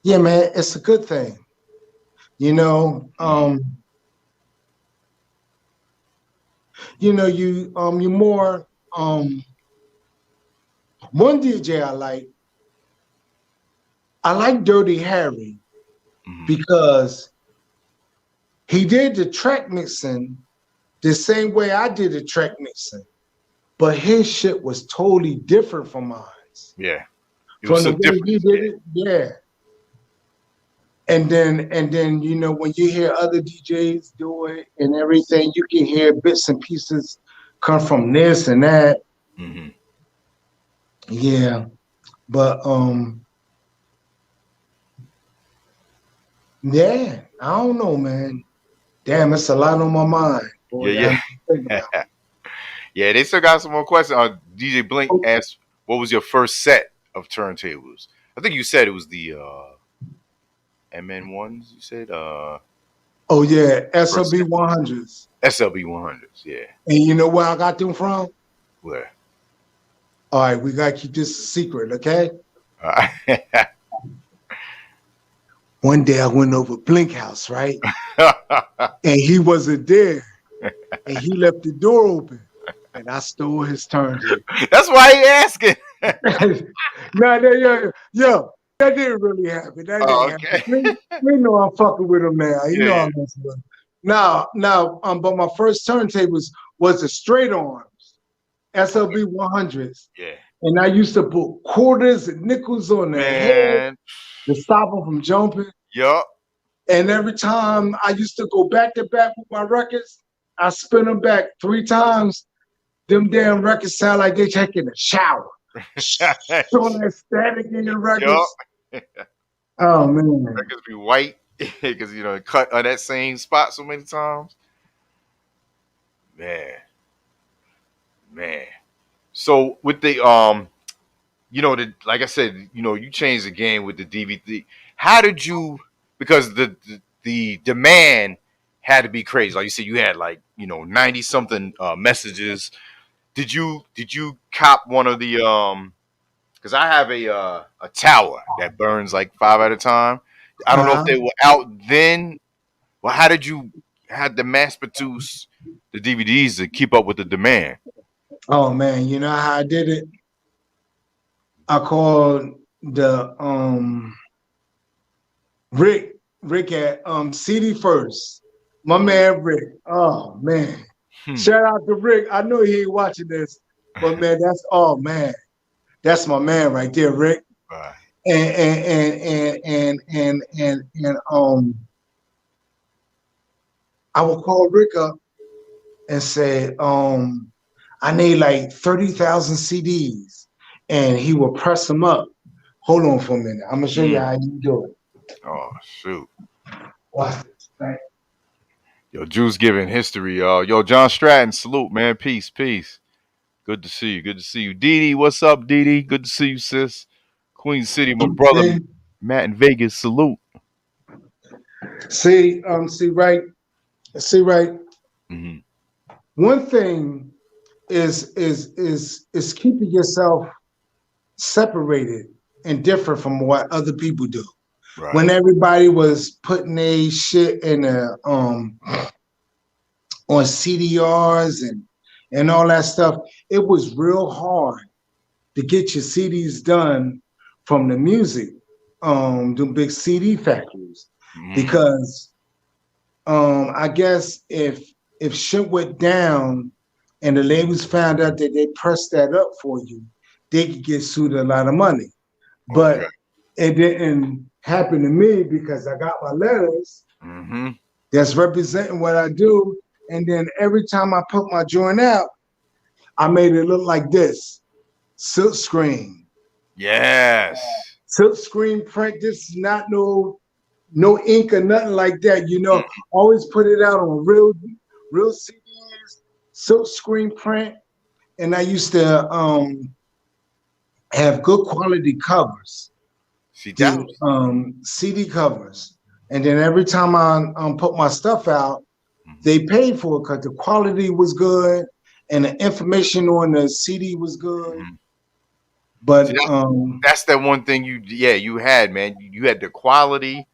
Speaker 4: yeah, man, it's a good thing. You know, you're more one DJ I like Dirty Harry because he did the track mixing the same way I did the track mixing, but his shit was totally different from mine.
Speaker 3: Yeah.
Speaker 4: From the way he did it, yeah. And then, when you hear other DJs do it and everything, you can hear bits and pieces come from this and that.
Speaker 3: Mm-hmm.
Speaker 4: Yeah. But yeah, I don't know, man. Damn, it's a lot on my mind. Boy,
Speaker 3: yeah. Yeah, they still got some more questions. DJ Blink asked, what was your first set of turntables? I think you said it was the MN1s, you said?
Speaker 4: Oh, yeah, SLB 100s.
Speaker 3: SLB 100s, yeah.
Speaker 4: And you know where I got them from?
Speaker 3: Where?
Speaker 4: All right, we got to keep this a secret, okay?
Speaker 3: All right.
Speaker 4: One day I went over Blink house, right? And he wasn't there. And he left the door open. And I stole his turntable.
Speaker 3: That's why he asking.
Speaker 4: Yo, that didn't really happen. That didn't happen. We know I'm fucking with him now. You know I'm messing with him. Now, but my first turntables was the straight arms, SLB 100s.
Speaker 3: Yeah.
Speaker 4: And I used to put quarters and nickels on their head to stop them from jumping.
Speaker 3: Yup.
Speaker 4: And every time I used to go back to back with my records, I spin them back 3 times. Them damn records sound like they taking a shower. Showing that static in your records.
Speaker 3: Yep.
Speaker 4: Oh, man.
Speaker 3: Records be white because, cut on that same spot so many times. Man. So with the, like I said, you changed the game with the DVD. How did you, because the demand had to be crazy. Like you said, you had 90 something messages. Did you cop one of the because I have a tower that burns like 5 at a time. I don't know if they were out then. Well, how did you had to mass produce the DVDs to keep up with the demand?
Speaker 4: Oh man, you know how I did it? I called the Rick at CD First. My man Rick. Oh man. Shout out to Rick. I know he ain't watching this, but man, that's my man right there, Rick.
Speaker 3: Right.
Speaker 4: And I will call Rick up and say, I need like 30,000 CDs, and he will press them up. Hold on for a minute. I'm gonna show you how you do it.
Speaker 3: Oh shoot!
Speaker 4: Watch this, right?
Speaker 3: Yo, Juice giving history, y'all. Yo, John Stratton, salute, man. Peace. Good to see you. Dee, what's up, Dee? Good to see you, sis. Queen City, my brother, Matt in Vegas, salute.
Speaker 4: See right. Mm-hmm. One thing is keeping yourself separated and different from what other people do. Right. When everybody was putting a shit in on CDRs and all that stuff, it was real hard to get your CDs done from the music, the big CD factories, because I guess if shit went down and the labels found out that they pressed that up for you, they could get sued a lot of money. But it didn't happen to me because I got my letters that's representing what I do. And then every time I put my joint out, I made it look like this. Silk screen.
Speaker 3: Yes.
Speaker 4: Silk screen print. This is not no ink or nothing like that. Always put it out on real CDs, silk screen print. And I used to have good quality covers. CD covers. And then every time I put my stuff out, they paid for it because the quality was good and the information on the CD was good. But
Speaker 3: that's that one thing you had, man. You had the quality.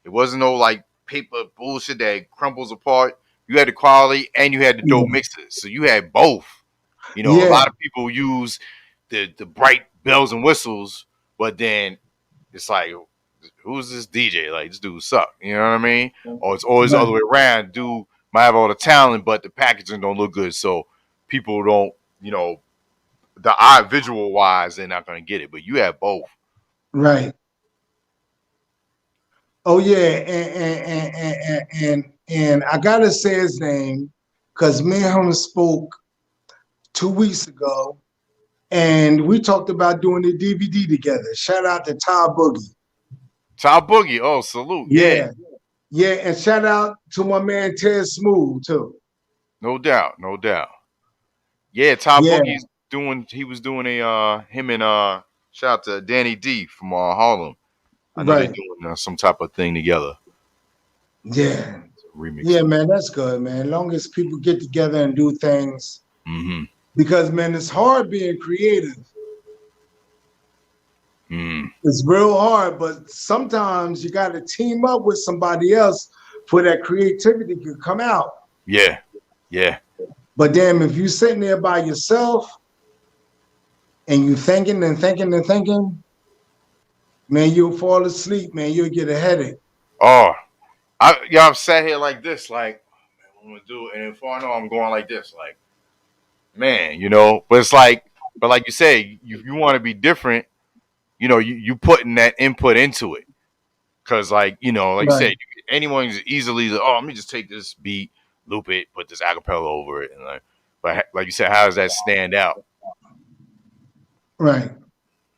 Speaker 3: It wasn't no like paper bullshit that crumbles apart. You had the quality and you had the dope mixes. So you had both. You know, a
Speaker 4: Yeah,
Speaker 3: lot of people use the bright bells and whistles, but then it's like, who's this DJ? Like, this dude suck. You know what I mean? Or it's always the
Speaker 4: right,
Speaker 3: other way around. Dude might have all the talent, but the packaging don't look good, so people don't, you know, the eye visual wise, they're not gonna get it. But you have both.
Speaker 4: right. Oh yeah, and I gotta say his name because me and him spoke 2 weeks ago, and we talked about doing the DVD together. Shout out to Ty Boogie.
Speaker 3: Ty Boogie, oh salute, yeah,
Speaker 4: Yeah, yeah, and shout out to my man Ted Smooth too.
Speaker 3: no doubt, no doubt. Yeah, Ty
Speaker 4: Yeah,
Speaker 3: Boogie's doing. He was doing a him and shout out to Danny D from Harlem. I know they're
Speaker 4: right.
Speaker 3: doing some type of thing together.
Speaker 4: Yeah,
Speaker 3: Remix.
Speaker 4: yeah, man, that's good, man. As long as people get together and do things,
Speaker 3: Mm-hmm.
Speaker 4: because man, it's hard being creative.
Speaker 3: Mm.
Speaker 4: It's real hard, but sometimes you got to team up with somebody else for that creativity to come out.
Speaker 3: Yeah, yeah,
Speaker 4: But damn, if you sitting there by yourself and you thinking and thinking and thinking, man, you'll fall asleep, man. You'll get a headache.
Speaker 3: oh, I've sat here like this, like, man, what am I gonna do? And before I know, I'm going like this, like, man, you know. But it's like, but like you say, you want to be different. You know, you putting that input into it, because like, you know, like you said,
Speaker 4: Right,
Speaker 3: anyone's easily, oh, let me just take this beat, loop it, put this acapella over it, and like, but like you said, how does that stand out?
Speaker 4: right.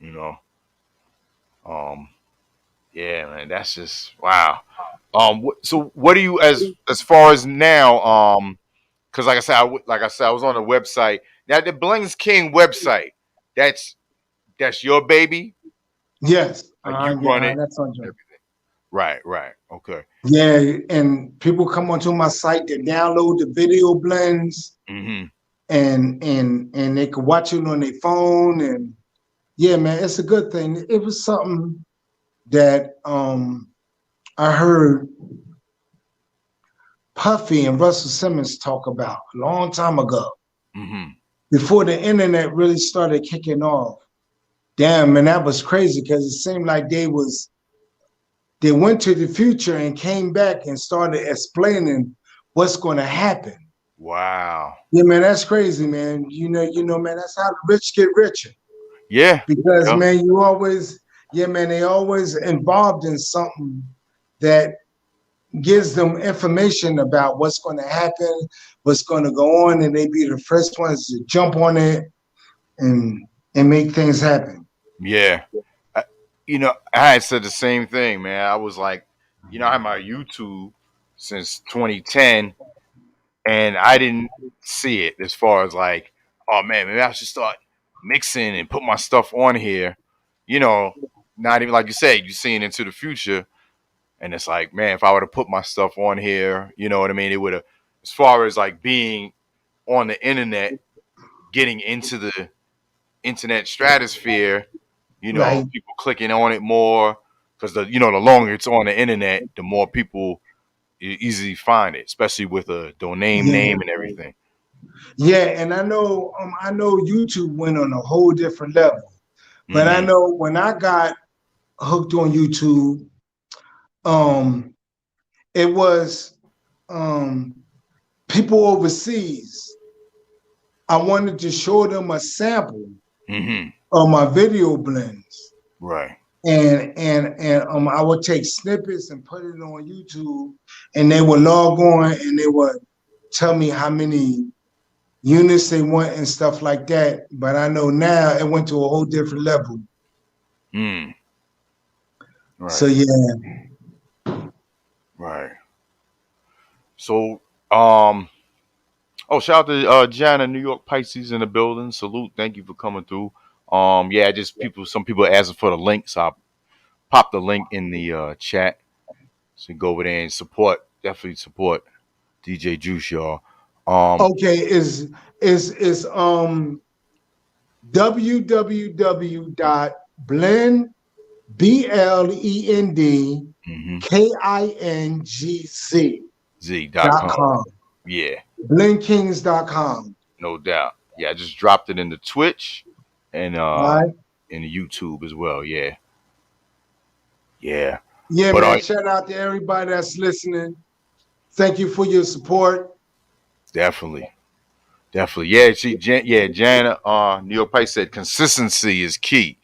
Speaker 3: You know, um, yeah, man, that's just wow. So what do you as far as now? Because like I said, I was on the website. Now the Bling's King website, that's your baby.
Speaker 4: Yes.
Speaker 3: Like you run
Speaker 4: Yeah,
Speaker 3: it,
Speaker 4: that's on you.
Speaker 3: everything. Right, right, okay.
Speaker 4: Yeah, and people come onto my site to download the video blends
Speaker 3: Mm-hmm.
Speaker 4: and they can watch it on their phone. And yeah, man, it's a good thing. It was something that I heard Puffy and Russell Simmons talk about a long time ago,
Speaker 3: Mm-hmm.
Speaker 4: before the internet really started kicking off. Damn, man, that was crazy because it seemed like they went to the future and came back and started explaining what's going to happen.
Speaker 3: Wow.
Speaker 4: Yeah, man, that's crazy, man. Man, that's how the rich get richer.
Speaker 3: Yeah.
Speaker 4: Because
Speaker 3: Yep.
Speaker 4: man, yeah, man, they always involved in something that gives them information about what's going to happen, what's going to go on, and they be the first ones to jump on it and make things happen.
Speaker 3: Yeah. You know, I had said the same thing, man. I was like, you know, I had my YouTube since 2010, and I didn't see it as far as like, oh man, maybe I should start mixing and put my stuff on here. You know, not even like you said, you're seeing into the future, and it's like, man, if I were to put my stuff on here, you know what I mean? It would have, as far as like being on the internet, getting into the internet stratosphere, you know,
Speaker 4: Right.
Speaker 3: people clicking on it more, because the longer it's on the internet, the more people easily find it, especially with a domain
Speaker 4: Yeah.
Speaker 3: name and everything.
Speaker 4: Yeah, and I know YouTube went on a whole different level. But I
Speaker 3: Mm-hmm.
Speaker 4: know when I got hooked on YouTube, um, it was people overseas. I wanted to show them a sample
Speaker 3: Mm-hmm.
Speaker 4: of my video blends.
Speaker 3: Right.
Speaker 4: And I would take snippets and put it on YouTube, and they would log on and they would tell me how many units they want and stuff like that. But I know now it went to a whole different level.
Speaker 3: Mm. Right.
Speaker 4: So yeah.
Speaker 3: Right. So, shout out to Jana, New York Pisces in the building. Salute. Thank you for coming through. Yeah, some people asking for the link, so I pop the link in the chat. So you go over there and definitely support DJ Juice, y'all.
Speaker 4: Okay, is www.blend
Speaker 3: Mm-hmm.
Speaker 4: BLENDKINGZ.com.
Speaker 3: Z.com. Yeah,
Speaker 4: blendkings.com.
Speaker 3: no doubt. Yeah, I just dropped it in the Twitch and
Speaker 4: All right.
Speaker 3: in the YouTube as well. Yeah. Yeah.
Speaker 4: Yeah,
Speaker 3: But
Speaker 4: man. Shout out to everybody that's listening. Thank you for your support.
Speaker 3: definitely. Definitely. Yeah, Jan Neil Price said consistency is key.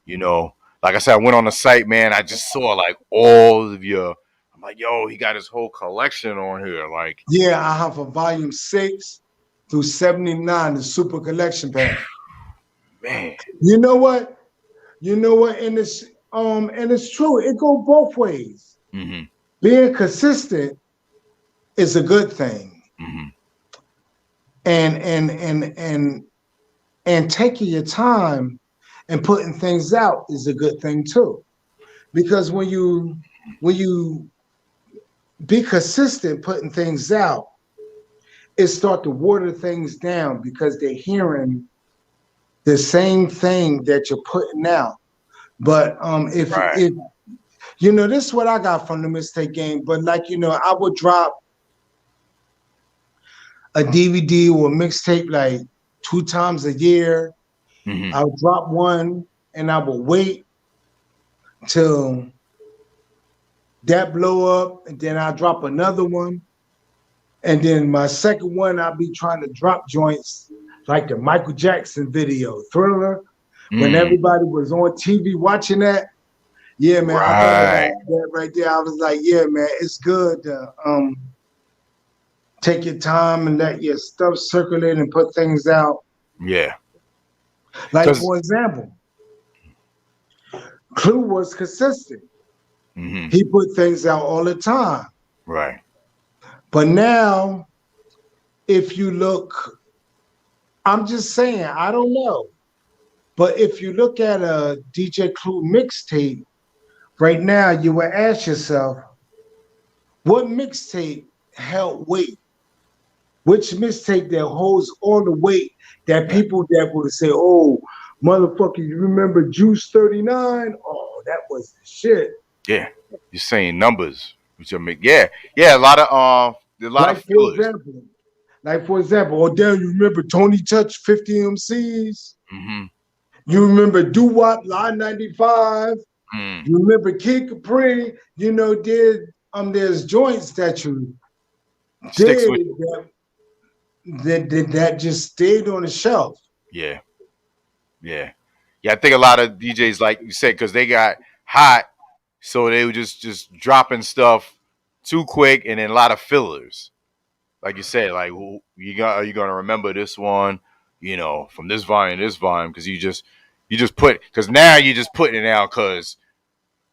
Speaker 3: You know, like I said, I went on the site, man. I just saw like all of your. I'm like, yo, he got his whole collection on here. Like,
Speaker 4: Yeah, I have a volume 6 through 79, the super collection pack.
Speaker 3: man.
Speaker 4: You know what? And it's true. It go both ways.
Speaker 3: Mm-hmm.
Speaker 4: Being consistent is a good thing.
Speaker 3: Mm-hmm.
Speaker 4: And taking your time and putting things out is a good thing too. Because when you be consistent putting things out, it start to water things down because they're hearing the same thing that you're putting out. But if this is what I got from the mixtape game. But like I would drop a DVD or a mixtape like 2 times a year.
Speaker 3: Mm-hmm.
Speaker 4: I would drop one and I would wait till that blow up, and then I drop another one. And then my second one, I'll be trying to drop joints like the Michael Jackson video, Thriller, when everybody was on TV watching that. Yeah, man, I thought about that right there. I was like, yeah, man, it's good to take your time and let your stuff circulate and put things out.
Speaker 3: Yeah.
Speaker 4: Like, for example, Clue was consistent.
Speaker 3: Mm-hmm.
Speaker 4: He put things out all the time.
Speaker 3: Right.
Speaker 4: But now, if you look, I'm just saying, I don't know. But if you look at a DJ Clue mixtape, right now, you would ask yourself, what mixtape held weight? Which mixtape that holds all the weight that people that would say, oh, motherfucker, you remember Juice 39? Oh, that was the shit.
Speaker 3: Yeah, you're saying numbers, which I make. Yeah, a lot of
Speaker 4: for example, oh damn, you remember Tony Touch 50 MCs?
Speaker 3: Mm-hmm.
Speaker 4: You remember Doo Wop Line 95?
Speaker 3: Mm.
Speaker 4: You remember Kid Capri? There's joints that you did that just stayed on the shelf.
Speaker 3: Yeah. I think a lot of DJs, like you said, because they got hot. So they were just dropping stuff too quick, and then a lot of fillers, like you said. Like, are you gonna remember this one? From this volume, because you just put, because now you're just putting it out because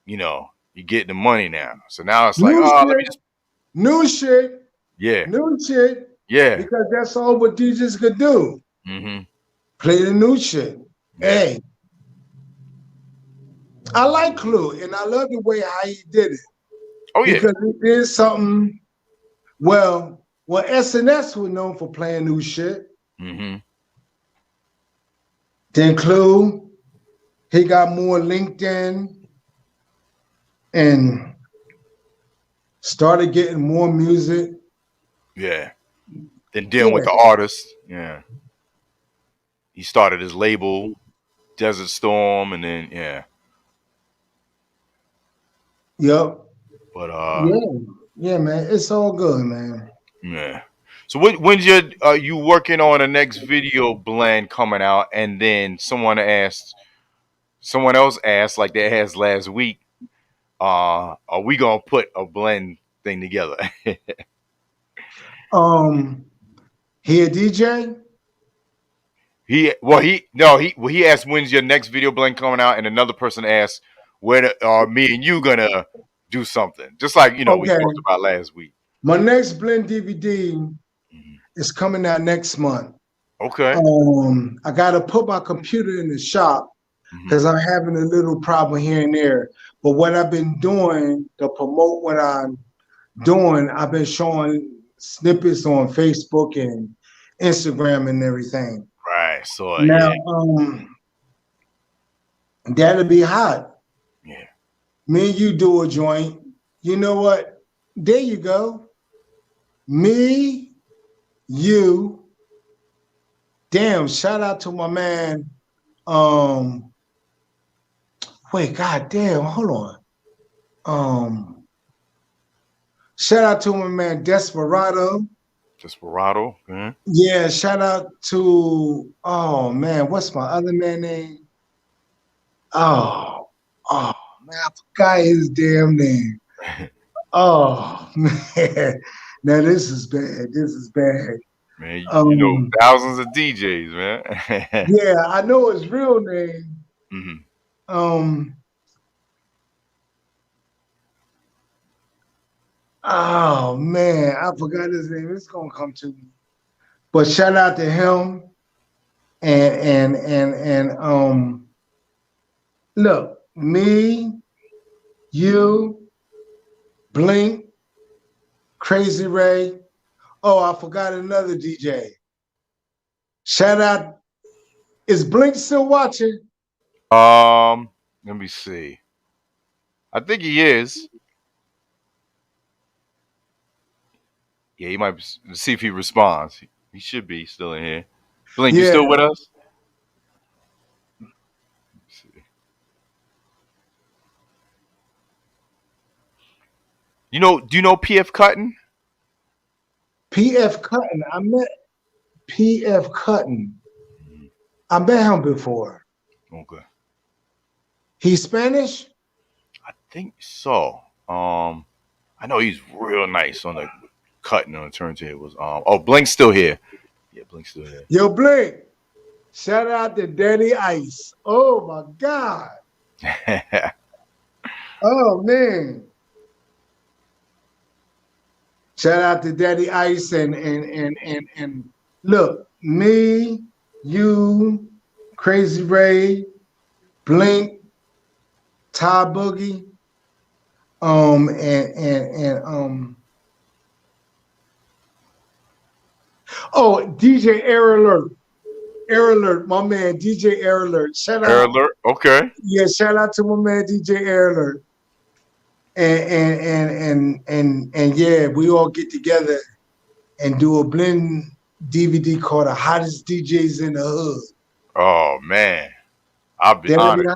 Speaker 3: you're getting the money now. So now it's like, let me just
Speaker 4: new shit.
Speaker 3: Yeah,
Speaker 4: new shit.
Speaker 3: Yeah,
Speaker 4: because that's all what DJs could do.
Speaker 3: Mm-hmm.
Speaker 4: Play the new shit. Yeah. Hey. I like Clue, and I love the way how he did it.
Speaker 3: Oh, yeah.
Speaker 4: Because he did something, well, SNS was known for playing new shit.
Speaker 3: Mm-hmm.
Speaker 4: Then Clue, he got more LinkedIn and started getting more music.
Speaker 3: Yeah. Then dealing with the artists. Yeah. He started his label, Desert Storm, and then,
Speaker 4: Yep.
Speaker 3: But
Speaker 4: yeah, man, it's all good, man.
Speaker 3: Yeah. So when's you working on a next video blend coming out? And then someone else asked, like they asked last week, are we gonna put a blend thing together?
Speaker 4: He a DJ?
Speaker 3: He asked when's your next video blend coming out, and another person asked when are me and you gonna do something, just like we talked about last week.
Speaker 4: My next blend DVD is coming out next month.
Speaker 3: Okay.
Speaker 4: I gotta put my computer in the shop because I'm having a little problem here and there. But what I've been doing to promote what I'm doing, I've been showing snippets on Facebook and Instagram and everything.
Speaker 3: Right. So
Speaker 4: now, that'll be hot.
Speaker 3: Yeah.
Speaker 4: Me and you do a joint. You know what? There you go. Me, you, Damn, shout out to my man. Wait, god damn, hold on. Shout out to my man Desperado.
Speaker 3: Desperado. Mm-hmm.
Speaker 4: Yeah, shout out to oh man, what's my other man name? Oh, man, I forgot his damn name. Oh man. Now this is bad. This is bad.
Speaker 3: Man, you know thousands of DJs, man.
Speaker 4: Yeah, I know his real name.
Speaker 3: Mm-hmm.
Speaker 4: Oh man, I forgot his name. It's gonna come to me. But shout out to him and look, me, you, Blink, Crazy Ray. Oh, I forgot another DJ. Shout out. Is Blink still watching?
Speaker 3: Let me see. I think he is. Yeah, he might see if he responds. He should be still in here. Blink, you still with us? Let's see. Do you know PF Cutton?
Speaker 4: PF Cutton. I met PF Cutton. I met him before.
Speaker 3: Okay.
Speaker 4: He's Spanish?
Speaker 3: I think so. I know he's real nice on the cutting on the turntables. Blink's still here. Yeah, Blink's still here.
Speaker 4: Yo, Blink. Shout out to Daddy Ice. Oh my God. Oh man. Shout out to Daddy Ice and look, me, you, Crazy Ray, Blink, Ty Boogie, oh, DJ Air Alert. Air Alert, my man, DJ Air Alert. Shout out.
Speaker 3: Air Alert, okay.
Speaker 4: Yeah, shout out to my man, DJ Air Alert. And yeah, we all get together and do a blend DVD called The Hottest DJs in the Hood.
Speaker 3: Oh man, I'll be honored.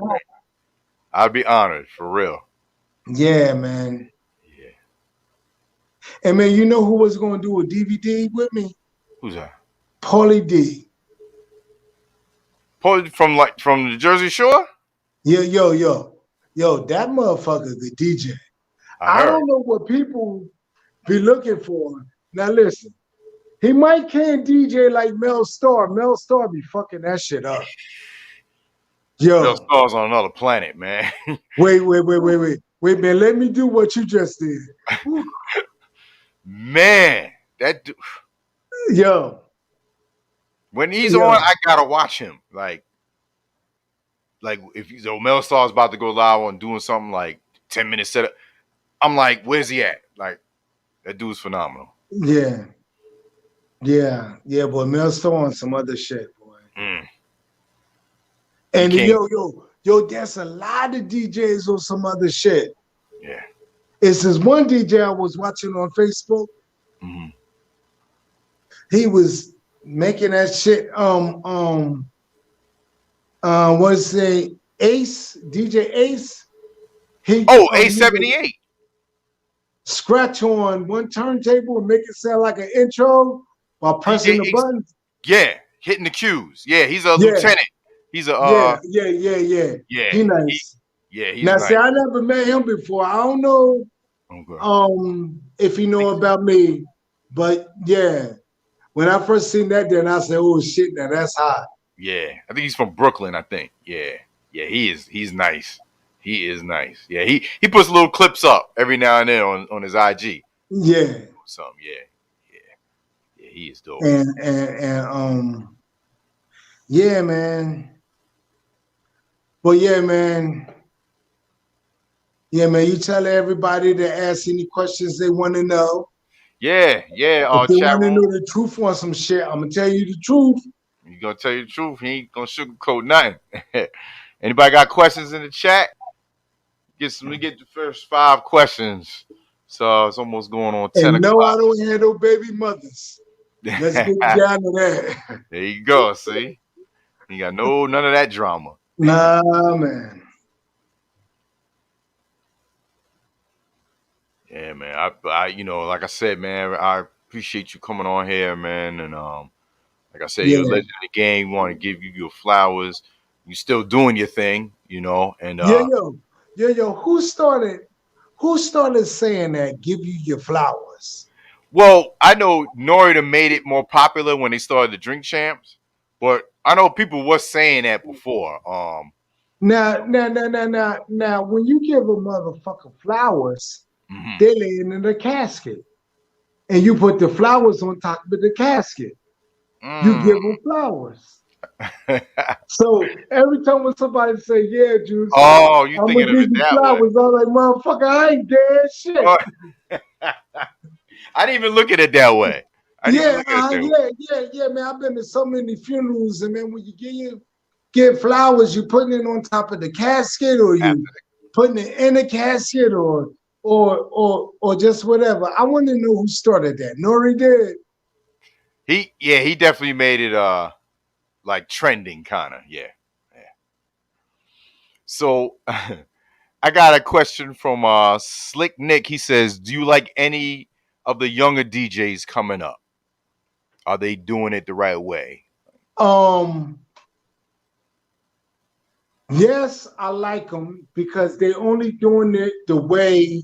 Speaker 3: I'll be honored for real.
Speaker 4: Yeah, man.
Speaker 3: Yeah.
Speaker 4: And man, you know who was going to do a DVD with me?
Speaker 3: Who's that?
Speaker 4: Paulie D.
Speaker 3: Paulie from the Jersey Shore?
Speaker 4: Yeah, yo, that motherfucker, the DJ. I don't know what people be looking for. Now listen, he might can't DJ like Mel Starr. Mel Starr be fucking that shit up. Yo,
Speaker 3: Mel Starr's on another planet, man.
Speaker 4: Wait, man. Let me do what you just did.
Speaker 3: Man, that dude.
Speaker 4: Yo.
Speaker 3: When he's on, I gotta watch him. Like if Mel Starr's about to go live on doing something like 10-minute setup, I'm like, where's he at? Like, that dude's phenomenal.
Speaker 4: Yeah, boy. Mel Starr on some other shit, boy. And yo, there's a lot of DJs on some other shit.
Speaker 3: Yeah.
Speaker 4: It's this one DJ I was watching on Facebook.
Speaker 3: Mm-hmm.
Speaker 4: He was making that shit. What's it? Ace, DJ Ace.
Speaker 3: A78.
Speaker 4: Scratch on one turntable and make it sound like an intro while pressing the buttons.
Speaker 3: Yeah, hitting the cues. Yeah, he's a lieutenant. He's a
Speaker 4: yeah. He nice.
Speaker 3: He's
Speaker 4: now
Speaker 3: nice.
Speaker 4: See, I never met him before. I don't know if he know about me, but yeah. When I first seen that, then I said, "Oh shit, now that's hot."
Speaker 3: Yeah, I think he's from Brooklyn. I think. Yeah, he is. He's nice. He is nice. Yeah, he puts little clips up every now and then on his IG.
Speaker 4: Yeah.
Speaker 3: Something. Yeah, he is dope.
Speaker 4: And yeah, man. But yeah, man. Yeah, man. You tell everybody to ask any questions they want to know.
Speaker 3: Yeah.
Speaker 4: If they want to know the truth on some shit, I'm gonna tell you the truth.
Speaker 3: You gonna tell you the truth? He ain't gonna sugarcoat nothing. Anybody got questions in the chat? Let me get the first 5 questions. So it's almost going on 10 o'clock.
Speaker 4: No, I don't handle baby mothers. Let's get down to that.
Speaker 3: There you go. See, you got none of that drama.
Speaker 4: Nah, man.
Speaker 3: Yeah, man. I like I said, man, I appreciate you coming on here, man. And like I said,
Speaker 4: Yeah.
Speaker 3: you're a legend of the game. We want to give you your flowers. You still doing your thing, and
Speaker 4: Yo. Who started saying that? Give you your flowers.
Speaker 3: well, I know Norita made it more popular when they started the Drink Champs, but I know people was saying that before.
Speaker 4: Now, when you give a motherfucker flowers,
Speaker 3: Mm-hmm.
Speaker 4: they laying in the casket. And you put the flowers on top of the casket. You give them flowers. So every time when somebody say, yeah, Juice,
Speaker 3: Oh, you
Speaker 4: I'm
Speaker 3: thinking
Speaker 4: gonna
Speaker 3: of
Speaker 4: give
Speaker 3: it
Speaker 4: you
Speaker 3: that
Speaker 4: flowers.
Speaker 3: way?
Speaker 4: I'm like, motherfucker, I ain't dead shit.
Speaker 3: Oh. I didn't even look at it that way.
Speaker 4: Yeah, man. I've been to so many funerals, and man, when you get flowers, you putting it on top of the casket, or you putting it in the casket, or just whatever. I want to know who started that. Nori did.
Speaker 3: He definitely made it like trending kind of. Yeah. So I got a question from Slick Nick. He says, "Do you like any of the younger DJs coming up? Are they doing it the right way?"
Speaker 4: Yes, I like them because they only doing it the way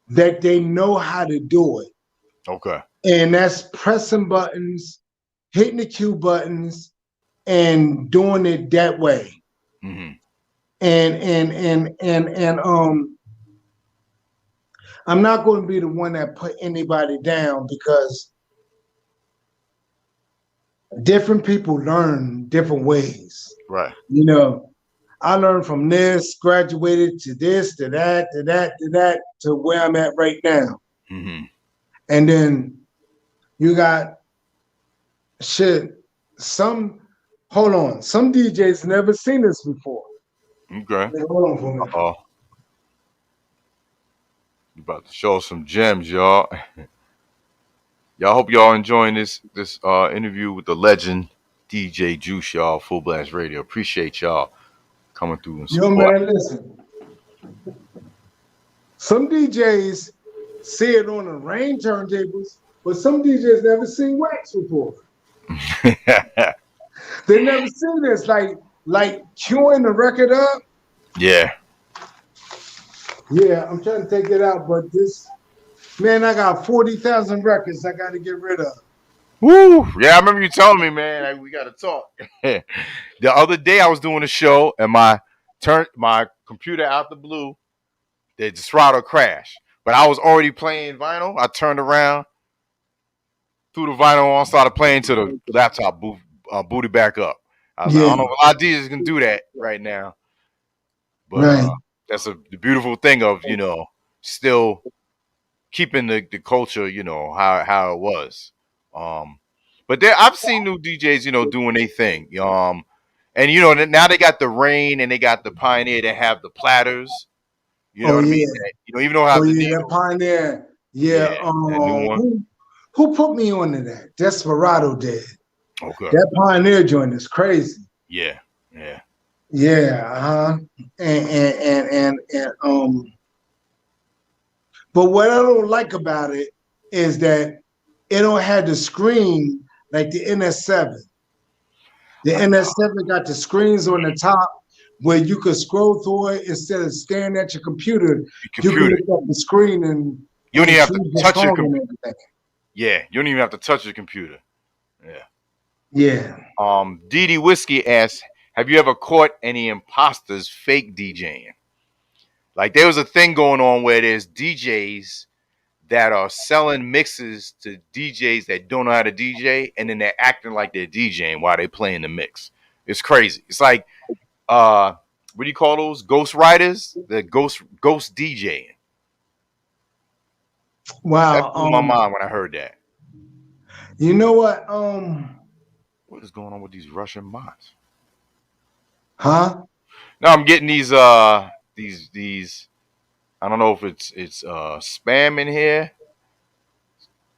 Speaker 4: that they know how to do it.
Speaker 3: Okay.
Speaker 4: And that's pressing buttons, hitting the cue buttons, and doing it that way.
Speaker 3: Mm-hmm.
Speaker 4: And I'm not going to be the one that put anybody down because different people learn different ways.
Speaker 3: Right.
Speaker 4: I learned from this, graduated to this, to that, to that, to that, to where I'm at right now.
Speaker 3: Mm-hmm.
Speaker 4: And then you got some DJs never seen this before.
Speaker 3: Okay.
Speaker 4: Hold on for a minute.
Speaker 3: Uh-oh. You about to show us some gems, y'all. Y'all hope y'all enjoying this interview with the legend DJ Juice, y'all. Full Blast Radio. Appreciate y'all coming through and support.
Speaker 4: Man, listen. Some DJs see it on the rain turntables, but some DJs never seen wax before. They never seen this, like queuing the record up.
Speaker 3: Yeah.
Speaker 4: Yeah, I'm trying to take it out, but I got 40,000 records I got to get rid of.
Speaker 3: Woo! Yeah, I remember you telling me, man. We got to talk. The other day I was doing a show and my computer out the blue, the throttle crashed. But I was already playing vinyl. I turned around, threw the vinyl on, started playing to the laptop booted back up. I was like, I don't know if a lot of DJs can do that right now. But that's the beautiful thing of, still keeping the culture, how it was. But I've seen new DJs, doing their thing. And now they got the Rain and they got the Pioneer that have the platters. You know what I mean? Even though how the
Speaker 4: that Pioneer. Yeah.
Speaker 3: that new one.
Speaker 4: Who put me onto that? Desperado did.
Speaker 3: Okay.
Speaker 4: That Pioneer joint is crazy.
Speaker 3: Yeah.
Speaker 4: Yeah. And but what I don't like about it is that it don't have the screen like the NS7. The NS7 got the screens on the top where you could scroll through it instead of staring at your computer. You can look up the screen and
Speaker 3: you don't even have to touch your computer. Yeah, you don't even have to touch your computer.
Speaker 4: Yeah.
Speaker 3: DD Whiskey asks, have you ever caught any imposters fake DJing? Like there was a thing going on where there's DJs that are selling mixes to DJs that don't know how to DJ, and then they're acting like they're DJing while they're playing the mix. It's crazy. It's like, what do you call those? Ghost writers? The ghost DJing.
Speaker 4: Wow.
Speaker 3: That blew my mind when I heard that.
Speaker 4: You know what?
Speaker 3: What is going on with these Russian bots?
Speaker 4: Huh?
Speaker 3: No, I'm getting these I don't know if it's spam in here.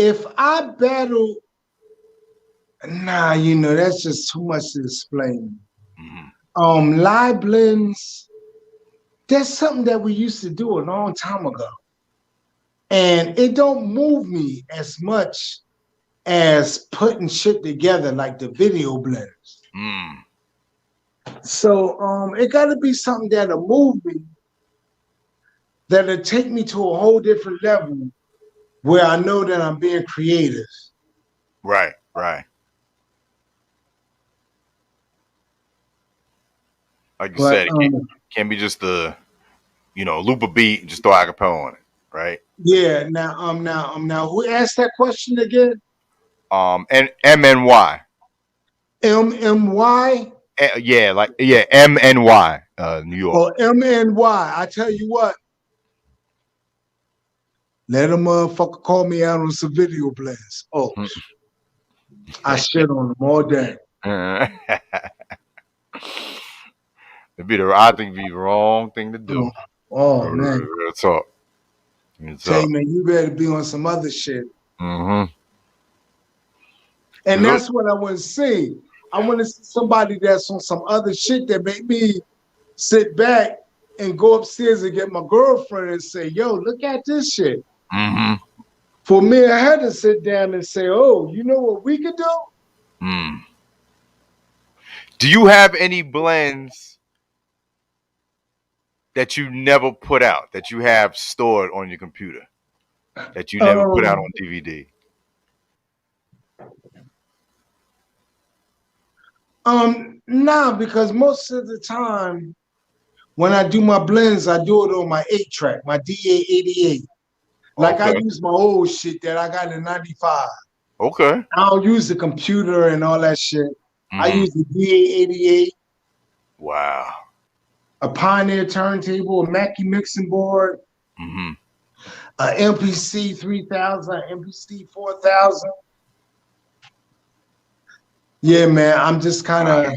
Speaker 4: If I battle, nah, that's just too much to explain. Live blends, that's something that we used to do a long time ago. And it don't move me as much as putting shit together like the video blends. So it gotta be something that'll move me, that'll take me to a whole different level where I know that I'm being creative.
Speaker 3: Right. Like you said, it can't be just the, loop a beat and just throw acapella on it, right?
Speaker 4: Yeah. Now, who asked that question again?
Speaker 3: And MNY.
Speaker 4: MMY?
Speaker 3: MNY, New York.
Speaker 4: Or MNY. I tell you what. Let a motherfucker call me out on some video blends. Oh, I shit on them all day.
Speaker 3: I think it'd be the wrong thing to do.
Speaker 4: Oh man.
Speaker 3: Real talk.
Speaker 4: Tell you, man, you better be on some other shit.
Speaker 3: Mm-hmm.
Speaker 4: And that's what I want to see. I want to see somebody that's on some other shit that make me sit back and go upstairs and get my girlfriend and say, yo, look at this shit.
Speaker 3: Mm-hmm.
Speaker 4: For me, I had to sit down and say, oh, you know what we could do?
Speaker 3: Do you have any blends that you never put out, that you have stored on your computer, that you never put out on DVD?
Speaker 4: Nah, because most of the time when I do my blends, I do it on my 8-track, my DA88. Like I use my old shit that I got in 95.
Speaker 3: Okay.
Speaker 4: I don't use the computer and all that shit. I use the DA88.
Speaker 3: Wow.
Speaker 4: A Pioneer turntable, a Mackie mixing board, a MPC 3000, MPC 4000. Yeah, man, I'm just kind of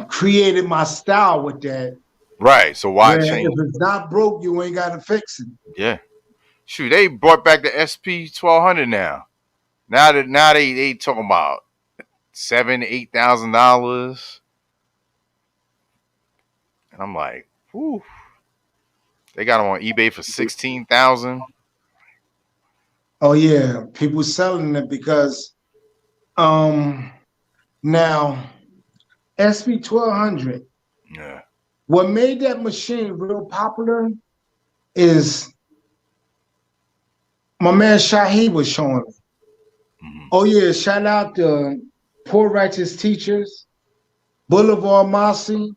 Speaker 4: created my style with that.
Speaker 3: Right. So why change?
Speaker 4: If it's not broke, you ain't got to fix it.
Speaker 3: Yeah. Shoot, they brought back the SP 1200 now. Now they talking about $7,000-$8,000, and I'm like, whew. They got them on eBay for $16,000.
Speaker 4: Oh yeah, people selling it because now SP 1200.
Speaker 3: Yeah.
Speaker 4: What made that machine real popular is my man Shaheed was showing me. Oh yeah, shout out to Poor Righteous Teachers, Boulevard Mossy,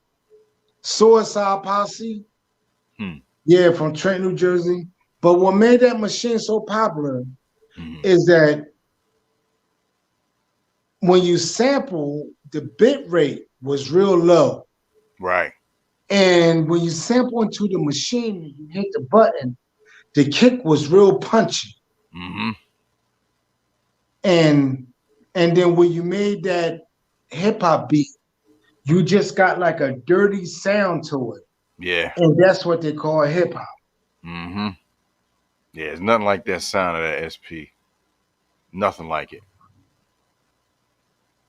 Speaker 4: Suicide Posse. Yeah, from Trent, New Jersey. But what made that machine so popular is that when you sample, the bit rate was real low.
Speaker 3: Right.
Speaker 4: And when you sample into the machine and you hit the button, the kick was real punchy. And then when you made that hip hop beat, you just got like a dirty sound to it.
Speaker 3: Yeah.
Speaker 4: And that's what they call hip hop.
Speaker 3: Yeah, it's nothing like that sound of that SP. Nothing like it.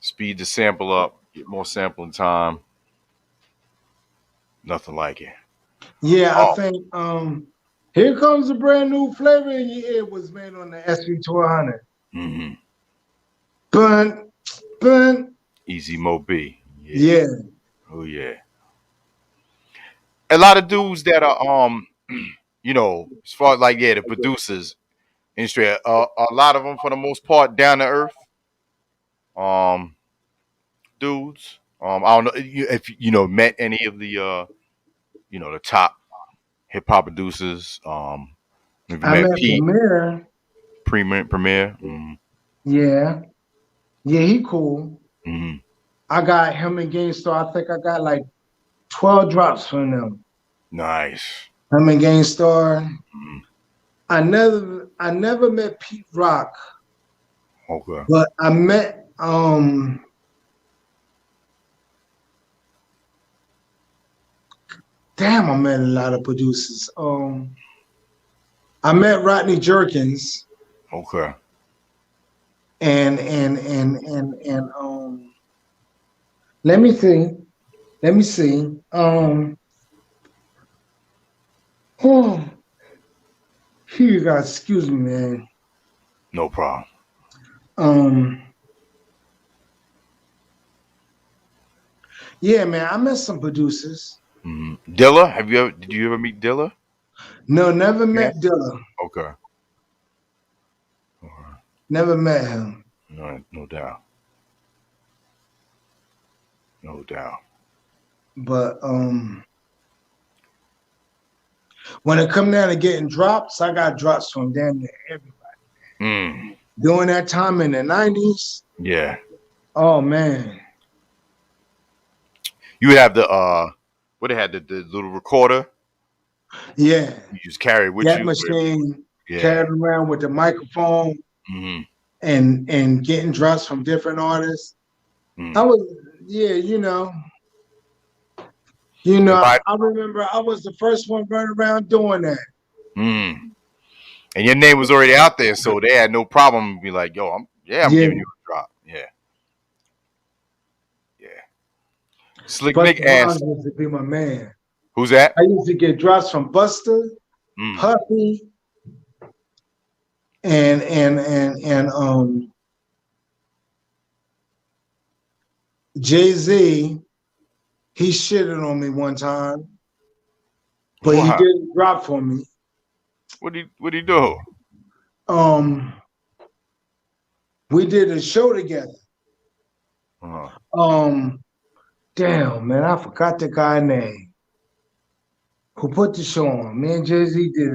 Speaker 3: Speed the sample up, get more sampling time. Nothing like it.
Speaker 4: Yeah, I think Here Comes a Brand New Flavor in Your Ear was made on the SP1200. Bun.
Speaker 3: Easy Mo B.
Speaker 4: Yeah.
Speaker 3: Oh yeah. A lot of dudes that are as far as the producers industry, a lot of them for the most part down to earth. Dudes. I don't know if met any of the the top hip hop producers. If you met Pete, Premier.
Speaker 4: Yeah, he cool. I got him and Gangstar. I think I got like 12 drops from them.
Speaker 3: Nice.
Speaker 4: Him and Gangstar. I never met Pete Rock.
Speaker 3: Okay.
Speaker 4: But I met I met a lot of producers. I met Rodney Jerkins.
Speaker 3: Okay.
Speaker 4: And let me see. Oh, here you guys, excuse me, man.
Speaker 3: No problem.
Speaker 4: Yeah, man, I met some producers.
Speaker 3: Mm-hmm. Dilla, did you ever meet Dilla?
Speaker 4: No, never
Speaker 3: Yeah.
Speaker 4: met Dilla.
Speaker 3: Okay.
Speaker 4: Never met him.
Speaker 3: No doubt. No doubt.
Speaker 4: But when it come down to getting drops, I got drops from damn near everybody. During that time in the 90s.
Speaker 3: Yeah.
Speaker 4: Oh man.
Speaker 3: You would have the what they had, the little recorder.
Speaker 4: Yeah.
Speaker 3: You just carry it with
Speaker 4: that
Speaker 3: you.
Speaker 4: Machine carried around with the microphone.
Speaker 3: Mm-hmm.
Speaker 4: And getting drops from different artists. I was, you know, I remember I was the first one running around doing that.
Speaker 3: And your name was already out there, so they had no problem. Be like, yo, I'm giving you a drop. Yeah. Slick Nick asked,
Speaker 4: used to be my man.
Speaker 3: Who's that?
Speaker 4: I used to get drops from Buster, Puffy, and Jay-Z. He shitted on me one time, but he didn't drop for me.
Speaker 3: What he do?
Speaker 4: We did a show together. Damn, man, I forgot the guy's name who put the show on. Me and Jay-Z did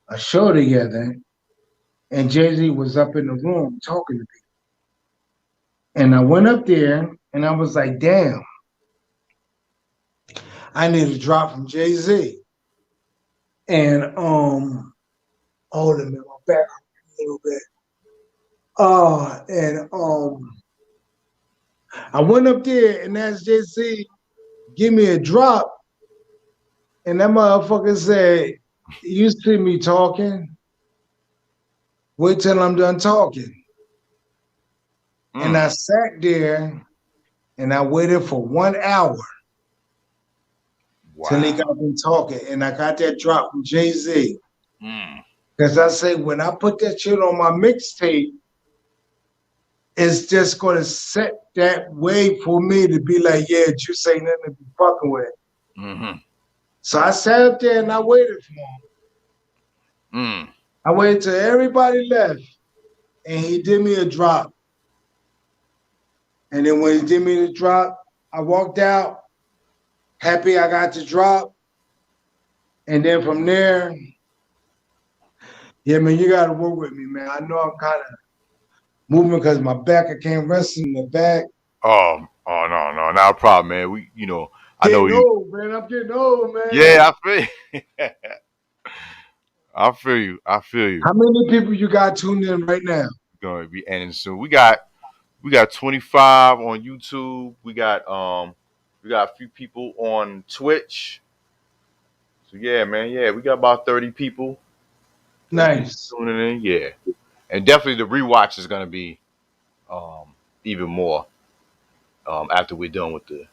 Speaker 4: a show together, and Jay-Z was up in the room talking to me. And I went up there, and I was like, damn, I need a drop from Jay-Z. And, hold on, man, my back a little bit. I went up there and asked Jay-Z, give me a drop. And that motherfucker said, you see me talking? Wait till I'm done talking. And I sat there and I waited for 1 hour till he got me talking. And I got that drop from Jay-Z. Because I say, when I put that shit on my mixtape, it's just going to set that way for me to be like, yeah, Juice ain't nothing to be fucking with. So I sat up there and I waited for him. I waited till everybody left, and he did me a drop. And then when he did me the drop, I walked out, happy I got the drop. And then from there, yeah, man, you got to work with me, man. I know I'm kind of moving because my back, I can't rest in the back.
Speaker 3: Oh, no, not a problem, man. I know you.
Speaker 4: Old, man. I'm getting old, man.
Speaker 3: Yeah, I feel you. I feel you.
Speaker 4: How many people you got tuned in right now?
Speaker 3: Going to be ending soon. We got 25 on YouTube. We got a few people on Twitch. So yeah, man. Yeah, we got about 30 people.
Speaker 4: Nice.
Speaker 3: Tuning in. Yeah, and definitely the rewatch is going to be even more after we're done with the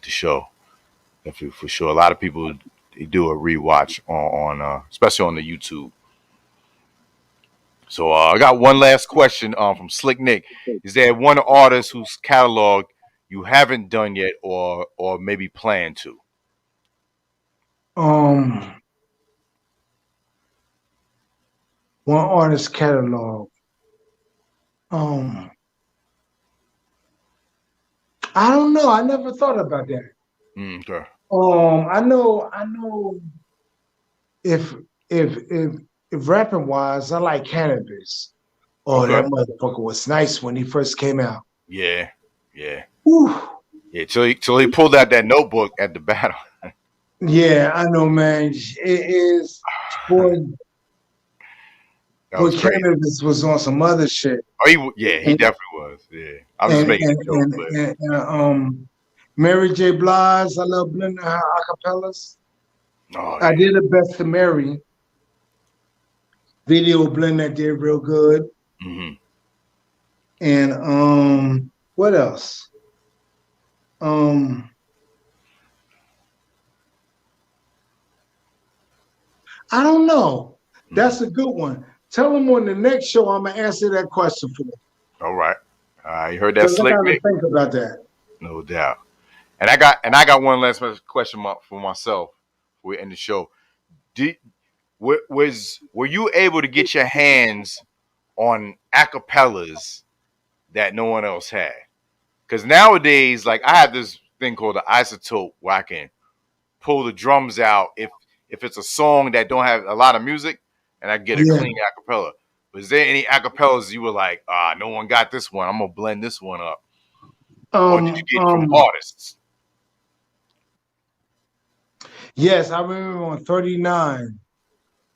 Speaker 3: show. Definitely, for sure. A lot of people do a rewatch on especially on the YouTube. So I got one last question from Slick Nick. Is there one artist whose catalog you haven't done yet, or maybe plan to?
Speaker 4: One artist catalog. I don't know. I never thought about that.
Speaker 3: Okay.
Speaker 4: I know. If rapping wise, I like Cannabis. Oh, okay. That motherfucker was nice when he first came out.
Speaker 3: Yeah.
Speaker 4: Whew.
Speaker 3: Yeah. Till he pulled out that notebook at the battle.
Speaker 4: Yeah, I know, man. It is. Boy, Cannabis was on some other shit.
Speaker 3: Oh, he definitely was. Yeah, I'm just making a joke.
Speaker 4: And Mary J. Blige, I love blending her acapellas.
Speaker 3: Oh, yeah.
Speaker 4: I did the best to Mary. video blend that did real good.
Speaker 3: Mm-hmm.
Speaker 4: And what else? I don't know. That's a good one. Tell them on the next show I'm gonna answer that question for.
Speaker 3: All right. You heard that,
Speaker 4: Because I
Speaker 3: Slick
Speaker 4: gotta
Speaker 3: Nick?
Speaker 4: think about that.
Speaker 3: No doubt. And I got one last question for myself. We end the show. Were you able to get your hands on acapellas that no one else had? Because nowadays, like I have this thing called the isotope where I can pull the drums out if it's a song that don't have a lot of music, and I get a clean acapella. Was there any acapellas you were like, no one got this one, I'm gonna blend this one up? Or did you get it from artists?
Speaker 4: Yes, I remember on 39.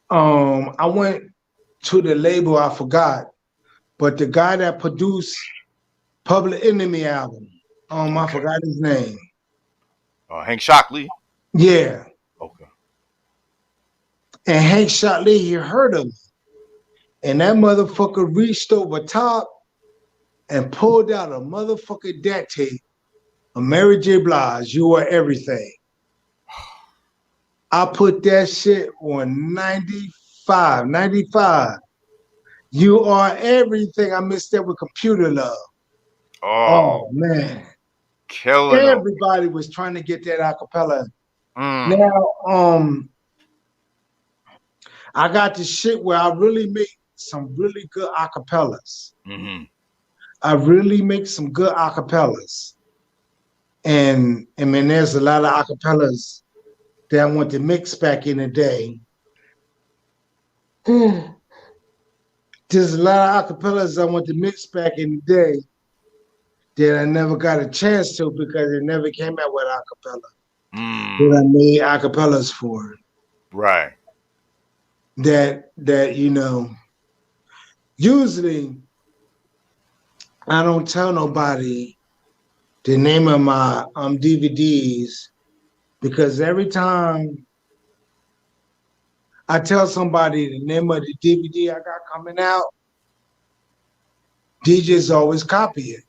Speaker 4: I went to the label, I forgot, but the guy that produced Public Enemy album, I forgot his name.
Speaker 3: Hank Shockley.
Speaker 4: Yeah.
Speaker 3: Okay.
Speaker 4: And Hank Shockley, he heard him. And that motherfucker reached over top and pulled out a motherfucking dat tape of Mary J. Blige, You Are Everything. I put that shit on 95. You Are Everything. I missed that with Computer Love. Oh man.
Speaker 3: Killing
Speaker 4: Everybody was trying to get that acapella. Now, I got this shit where I really make some really good acapellas.
Speaker 3: Mm-hmm.
Speaker 4: I really make some good acapellas. And I mean, there's a lot of acapellas that I went to mix back in the day. There's a lot of acapellas I went to mix back in the day that I never got a chance to because it never came out with acapella. That I made acapellas for.
Speaker 3: Right.
Speaker 4: That you know, usually I don't tell nobody the name of my DVDs because every time I tell somebody the name of the DVD I got coming out, DJs always copy it.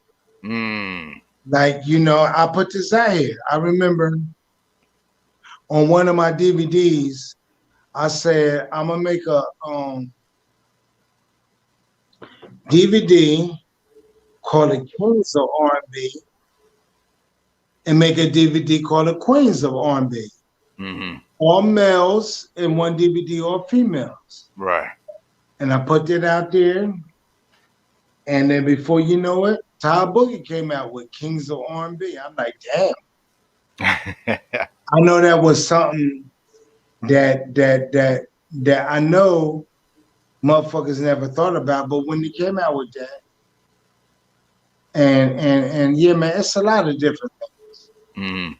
Speaker 4: Like, you know, I put this out here. I remember on one of my DVDs, I said, I'm gonna make a DVD called The Kings of R&B and make a DVD called The Queens of R&B. All males in one DVD, all females.
Speaker 3: Right.
Speaker 4: And I put that out there. And then before you know it, Ty Boogie came out with Kings of R&B. I'm like, damn. I know that was something that I know motherfuckers never thought about, but when he came out with that, and yeah, man, it's a lot of different things.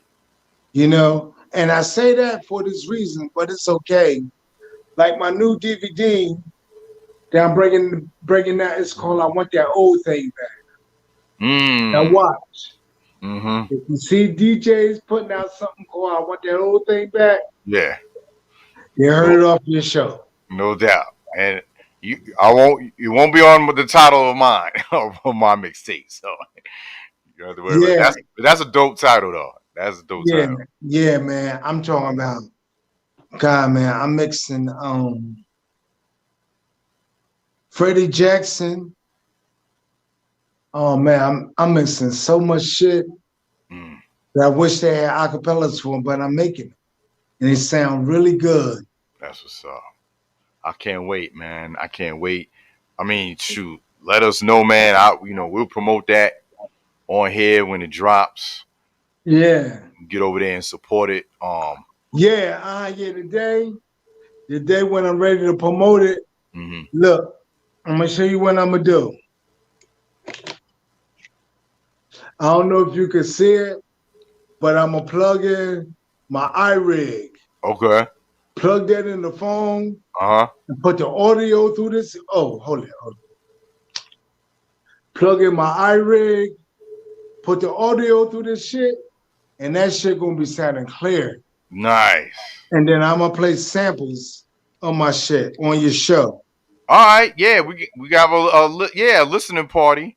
Speaker 4: You know, and I say that for this reason, but it's okay. Like my new DVD that I'm breaking out, it's called I Want That Old Thing Back. Now watch. If you see DJs putting out something called I Want That Old Thing Back,
Speaker 3: yeah,
Speaker 4: you heard it off your show.
Speaker 3: No doubt. And you won't be on with the title of mine of my mixtape. So you have to worry about it. That's a dope title though. That's a dope title.
Speaker 4: Yeah, man. I'm talking about God, man. I'm mixing Freddie Jackson. Oh man, I'm mixing so much shit that I wish they had acapellas for them, but I'm making it. And they sound really good.
Speaker 3: That's what's up. I can't wait, man. I can't wait. I mean, shoot, let us know, man. We'll promote that on here when it drops.
Speaker 4: Yeah.
Speaker 3: Get over there and support it.
Speaker 4: The day when I'm ready to promote it. Look, I'm gonna show you what I'm gonna do. I don't know if you can see it, but I'm gonna plug in my iRig.
Speaker 3: Okay.
Speaker 4: Plug that in the phone.
Speaker 3: And
Speaker 4: put the audio through this. Oh, hold on. Plug in my iRig. Put the audio through this shit, and that shit gonna be sounding clear.
Speaker 3: Nice.
Speaker 4: And then I'm gonna play samples of my shit on your show.
Speaker 3: All right, yeah, we got a listening party,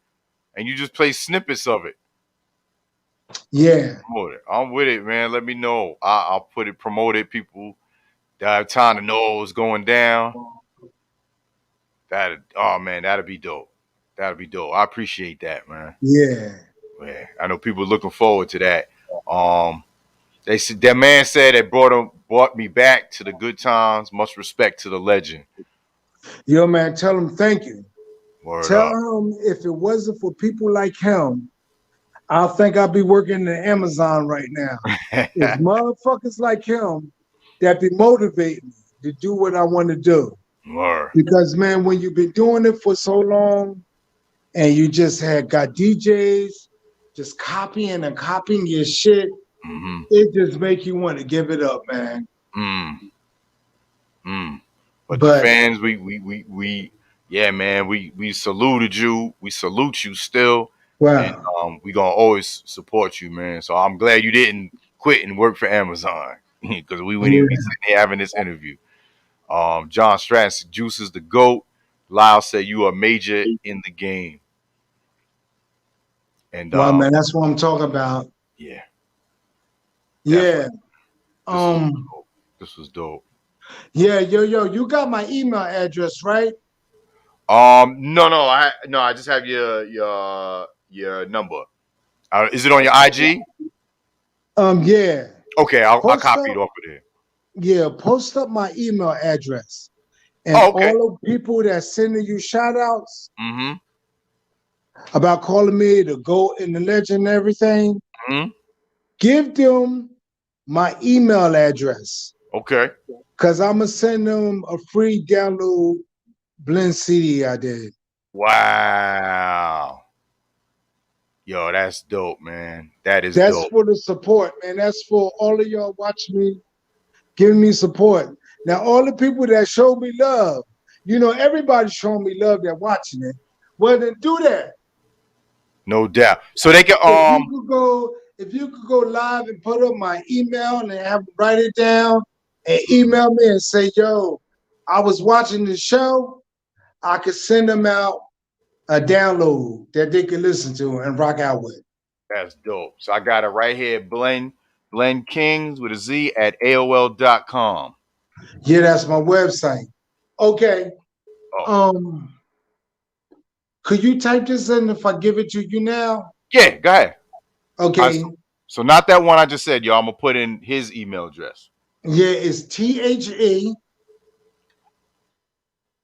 Speaker 3: and you just play snippets of it.
Speaker 4: Yeah.
Speaker 3: I'm with it, man. Let me know. I'll put it, promote it. People that have time to know what's going down. Oh man, that'd be dope. That'd be dope. I appreciate that, man.
Speaker 4: Yeah.
Speaker 3: Man, I know people are looking forward to that. They said that man said it brought me back to the good times. Much respect to the legend.
Speaker 4: Yo, man, tell him thank you.
Speaker 3: Word
Speaker 4: Tell
Speaker 3: up.
Speaker 4: him if it wasn't for people like him, I think I'd be working in Amazon right now. It's motherfuckers like him that be motivating me to do what I want to do.
Speaker 3: Word.
Speaker 4: Because man, when you've been doing it for so long and you just got DJs just copying and copying your shit, it just make you want to give it up, man.
Speaker 3: But the fans, we yeah, man, we saluted you. We salute you still.
Speaker 4: Wow.
Speaker 3: And we gonna always support you, man. So I'm glad you didn't quit and work for Amazon. Because we wouldn't even be sitting here having this interview. John Stratton, Juice is the GOAT. Lyle said you are major in the game. And
Speaker 4: well, man, that's what I'm talking about.
Speaker 3: Yeah.
Speaker 4: Yeah.
Speaker 3: This was dope.
Speaker 4: Yeah, yo, you got my email address, right?
Speaker 3: No, I just have your number. Is it on your IG?
Speaker 4: Yeah.
Speaker 3: Okay, I'll copy it off of there.
Speaker 4: Yeah, post up my email address. And all the people that sending you shout outs about calling me the GOAT and the legend and everything, give them my email address.
Speaker 3: Okay.
Speaker 4: Because I'm going to send them a free download blend CD I did.
Speaker 3: Wow. Yo, that's dope, man. That's dope.
Speaker 4: For the support, man. That's for all of y'all watching me, giving me support. Now, all the people that show me love, you know, everybody's showing me love that watching it. Well, then do that.
Speaker 3: No doubt. So they can
Speaker 4: if you could go live and put up my email and have write it down and email me and say, yo, I was watching the show, I could send them out a download that they could listen to and rock out with.
Speaker 3: That's dope. So I got it right here, Blend Kings with a Z at AOL.com.
Speaker 4: Yeah, that's my website. Okay. Could you type this in if I give it to you now?
Speaker 3: Yeah, go ahead.
Speaker 4: Okay.
Speaker 3: So not that one I just said, y'all. I'm gonna put in his email address.
Speaker 4: Yeah, it's THE.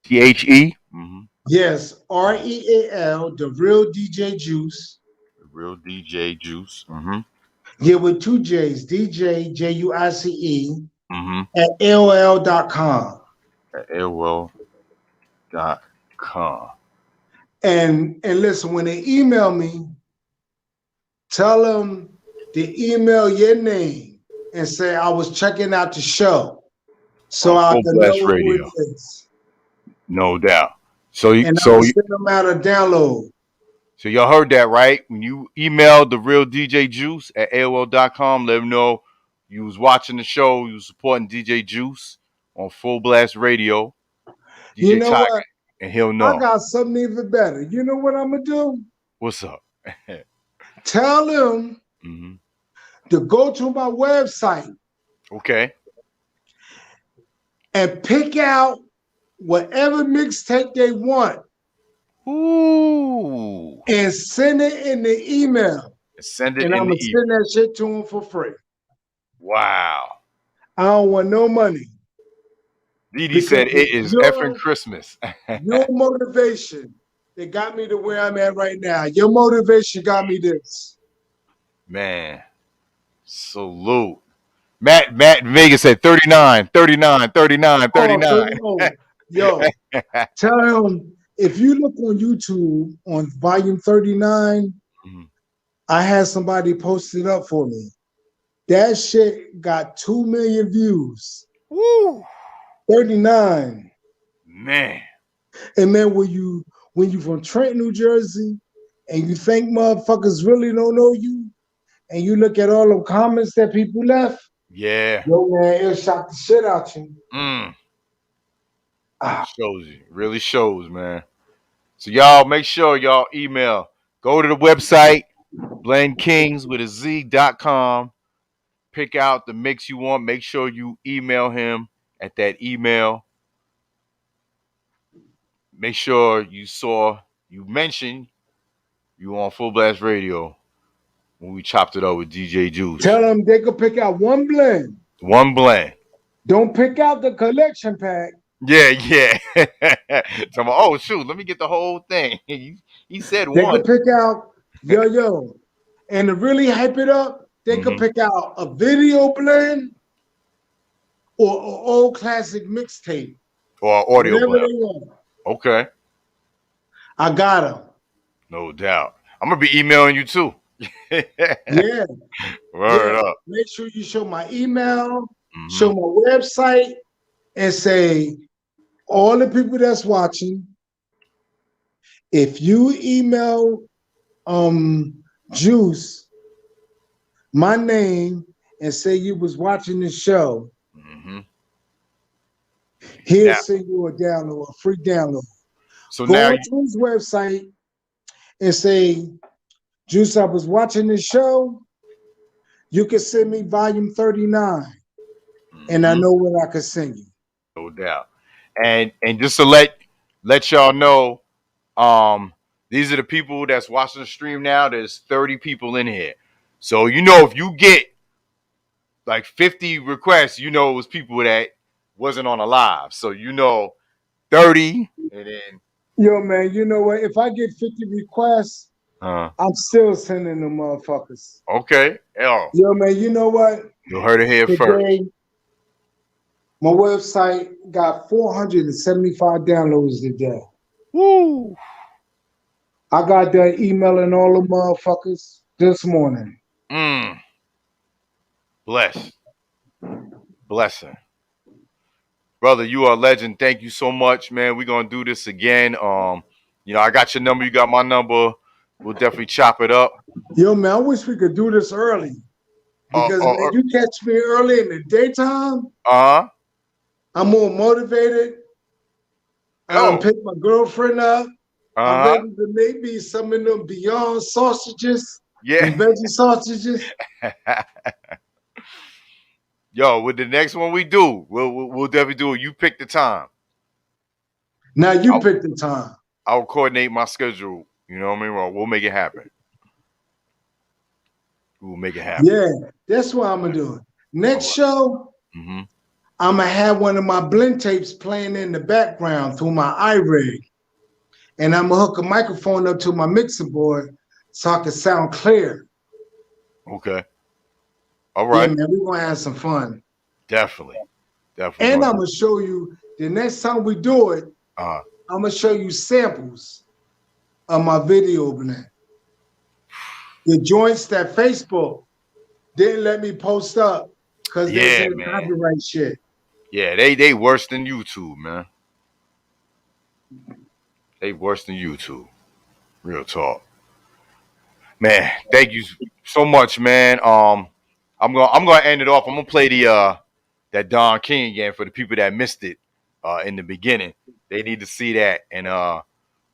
Speaker 3: THE.
Speaker 4: Yes, REAL, the real DJ Juice.
Speaker 3: The real DJ Juice.
Speaker 4: Yeah, with 2 J's, DJ JUICE at AOL.com.
Speaker 3: At AOL.com.
Speaker 4: And listen, when they email me, tell them to email your name and say I was checking out the show, so I can know who it is.
Speaker 3: No doubt. So
Speaker 4: send them out a download.
Speaker 3: So y'all heard that, right? When you emailed the real DJ Juice at AOL.com, let them know you was watching the show, you was supporting DJ Juice on Fullblast Radio. DJ
Speaker 4: you know
Speaker 3: Djaytiger,
Speaker 4: what?
Speaker 3: And he'll know.
Speaker 4: I got something even better. You know what I'm gonna do?
Speaker 3: What's up?
Speaker 4: Tell them to go to my website.
Speaker 3: Okay.
Speaker 4: And pick out whatever mixtape they want.
Speaker 3: Ooh.
Speaker 4: And send it in the email.
Speaker 3: And
Speaker 4: I'm gonna send that shit to them for free.
Speaker 3: Wow.
Speaker 4: I don't want no money.
Speaker 3: Didi said it is effing Christmas.
Speaker 4: Your motivation that got me to where I'm at right now. Your motivation got me this.
Speaker 3: Man. Salute. Matt Vegas said 39.
Speaker 4: Oh, yo, tell him if you look on YouTube on volume 39, I had somebody post it up for me. That shit got 2 million views.
Speaker 3: Woo.
Speaker 4: 39.
Speaker 3: Man.
Speaker 4: And man, when you from Trenton, New Jersey, and you think motherfuckers really don't know you, and you look at all the comments that people left,
Speaker 3: yeah,
Speaker 4: yo man, it'll shock the shit out you.
Speaker 3: Shows you. Really shows, man. So y'all make sure y'all email. Go to the website, blendkings with a Z.com. Pick out the mix you want. Make sure you email him at that email. Make sure you mention you on Full Blast Radio when we chopped it up with DJ Juice.
Speaker 4: Tell them they could pick out one blend.
Speaker 3: One blend.
Speaker 4: Don't pick out the collection pack.
Speaker 3: Yeah. So I'm like, oh shoot, let me get the whole thing. He said
Speaker 4: They
Speaker 3: one.
Speaker 4: could pick out yo, and to really hype it up, they could pick out a video blend or an old classic mixtape
Speaker 3: or audio
Speaker 4: whatever
Speaker 3: blend.
Speaker 4: they want.
Speaker 3: Okay.
Speaker 4: I got them.
Speaker 3: No doubt. I'm gonna be emailing you too.
Speaker 4: Yeah.
Speaker 3: Word up.
Speaker 4: Make sure you show my email, show my website, and say, all the people that's watching, if you email Juice my name and say you was watching the show, he'll send you a download, a free download.
Speaker 3: So
Speaker 4: go
Speaker 3: now
Speaker 4: to his website and say, Juice, I was watching this show. You can send me volume 39, and I know what I can send you.
Speaker 3: No doubt. And just to let y'all know, these are the people that's watching the stream now. There's 30 people in here. So if you get like 50 requests, it was people that wasn't on a live. So 30 and then
Speaker 4: yo man, you know what? If I get 50 requests, I'm still sending them motherfuckers.
Speaker 3: Okay. Yo
Speaker 4: man, you know what?
Speaker 3: You heard it here first.
Speaker 4: My website got 475 downloads today.
Speaker 3: Woo!
Speaker 4: I got that emailing all the motherfuckers this morning.
Speaker 3: Blessing. Brother, you are a legend. Thank you so much, man. We're gonna do this again. I got your number, you got my number. We'll definitely chop it up.
Speaker 4: Yo, man, I wish we could do this early. Because when you catch me early in the daytime, I'm more motivated. I don't pick my girlfriend up. I'm ready to make me some of them Beyond sausages.
Speaker 3: Yeah.
Speaker 4: And veggie sausages.
Speaker 3: Yo, with the next one we do, we'll definitely do it. You pick the time.
Speaker 4: Now you pick the time.
Speaker 3: I'll coordinate my schedule. You know what I mean? We'll make it happen. We'll make it happen.
Speaker 4: Yeah, that's what I'm gonna do. Next show, I'm gonna have one of my blend tapes playing in the background through my iRig, and I'm gonna hook a microphone up to my mixer board so I can sound clear.
Speaker 3: Okay. All right.
Speaker 4: Yeah, man, we're gonna have some fun.
Speaker 3: Definitely.
Speaker 4: And I'm gonna show you the next time we do it. I'm gonna show you samples of my video blend. The joints that Facebook didn't let me post up because they said copyright shit.
Speaker 3: Yeah, they worse than YouTube, man. They worse than YouTube. Real talk. Man, thank you so much, man. I'm gonna end it off. I'm gonna play that Don King again for the people that missed it in the beginning. They need to see that, and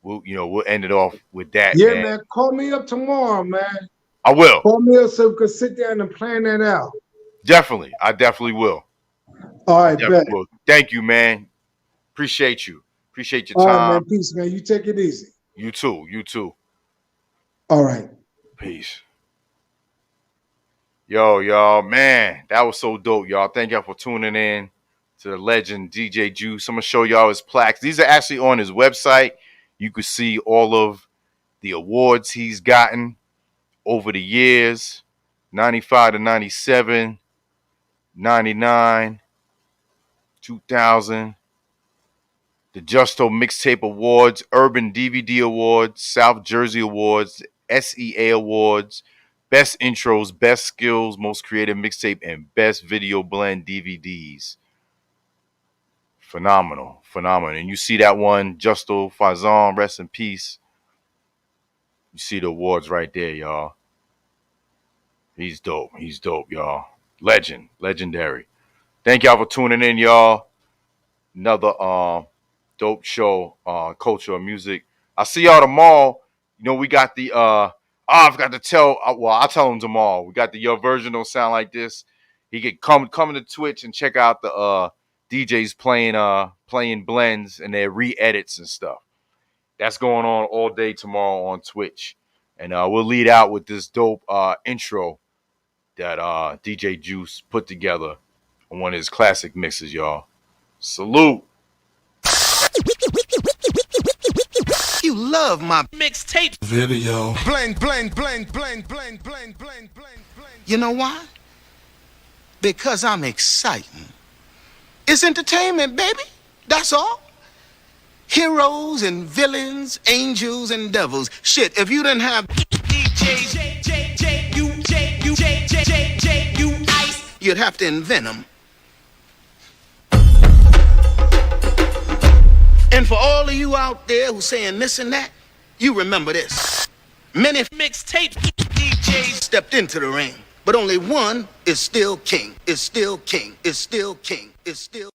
Speaker 3: we'll end it off with that.
Speaker 4: Yeah, man. Call me up tomorrow, man.
Speaker 3: I will.
Speaker 4: Call me up so we can sit down and plan that out.
Speaker 3: Definitely, I definitely will.
Speaker 4: All right, bet.
Speaker 3: Thank you, man. Appreciate you. Appreciate your
Speaker 4: time.
Speaker 3: All
Speaker 4: right, man. Peace, man. You take it easy.
Speaker 3: You too. You too.
Speaker 4: All right.
Speaker 3: Peace. Yo, y'all, man, that was so dope, y'all. Thank y'all for tuning in to the legend DJ Juice. I'm gonna show y'all his plaques. These are actually on his website. You can see all of the awards he's gotten over the years: 95 to 97, 99, 2000, the Justo Mixtape Awards, Urban DVD Awards, South Jersey Awards, SEA Awards, Best Intros, Best Skills, Most Creative Mixtape, and Best Video Blend DVDs. Phenomenal. And you see that one, Justo Fazon, rest in peace. You see the awards right there, y'all. He's dope, y'all. Legendary. Thank y'all for tuning in, y'all. Another dope show on culture and music. I'll see y'all tomorrow. You know, we got the I forgot to tell. Well, I'll tell him tomorrow. We got the Your Version Don't Sound Like This. He could come to Twitch and check out the DJs playing blends and their re-edits and stuff. That's going on all day tomorrow on Twitch. And we'll lead out with this dope intro that DJ Juice put together on one of his classic mixes, y'all. Salute.
Speaker 1: You love my
Speaker 2: mixtape
Speaker 1: video. Blend. You know why? Because I'm exciting. It's entertainment, baby. That's all. Heroes and villains, angels and devils. Shit, if you didn't have ice, you'd have to invent them. And for all of you out there who's saying this and that, you remember this. Many mixtape DJs stepped into the ring, but only one is still king, is still king, is still king, is still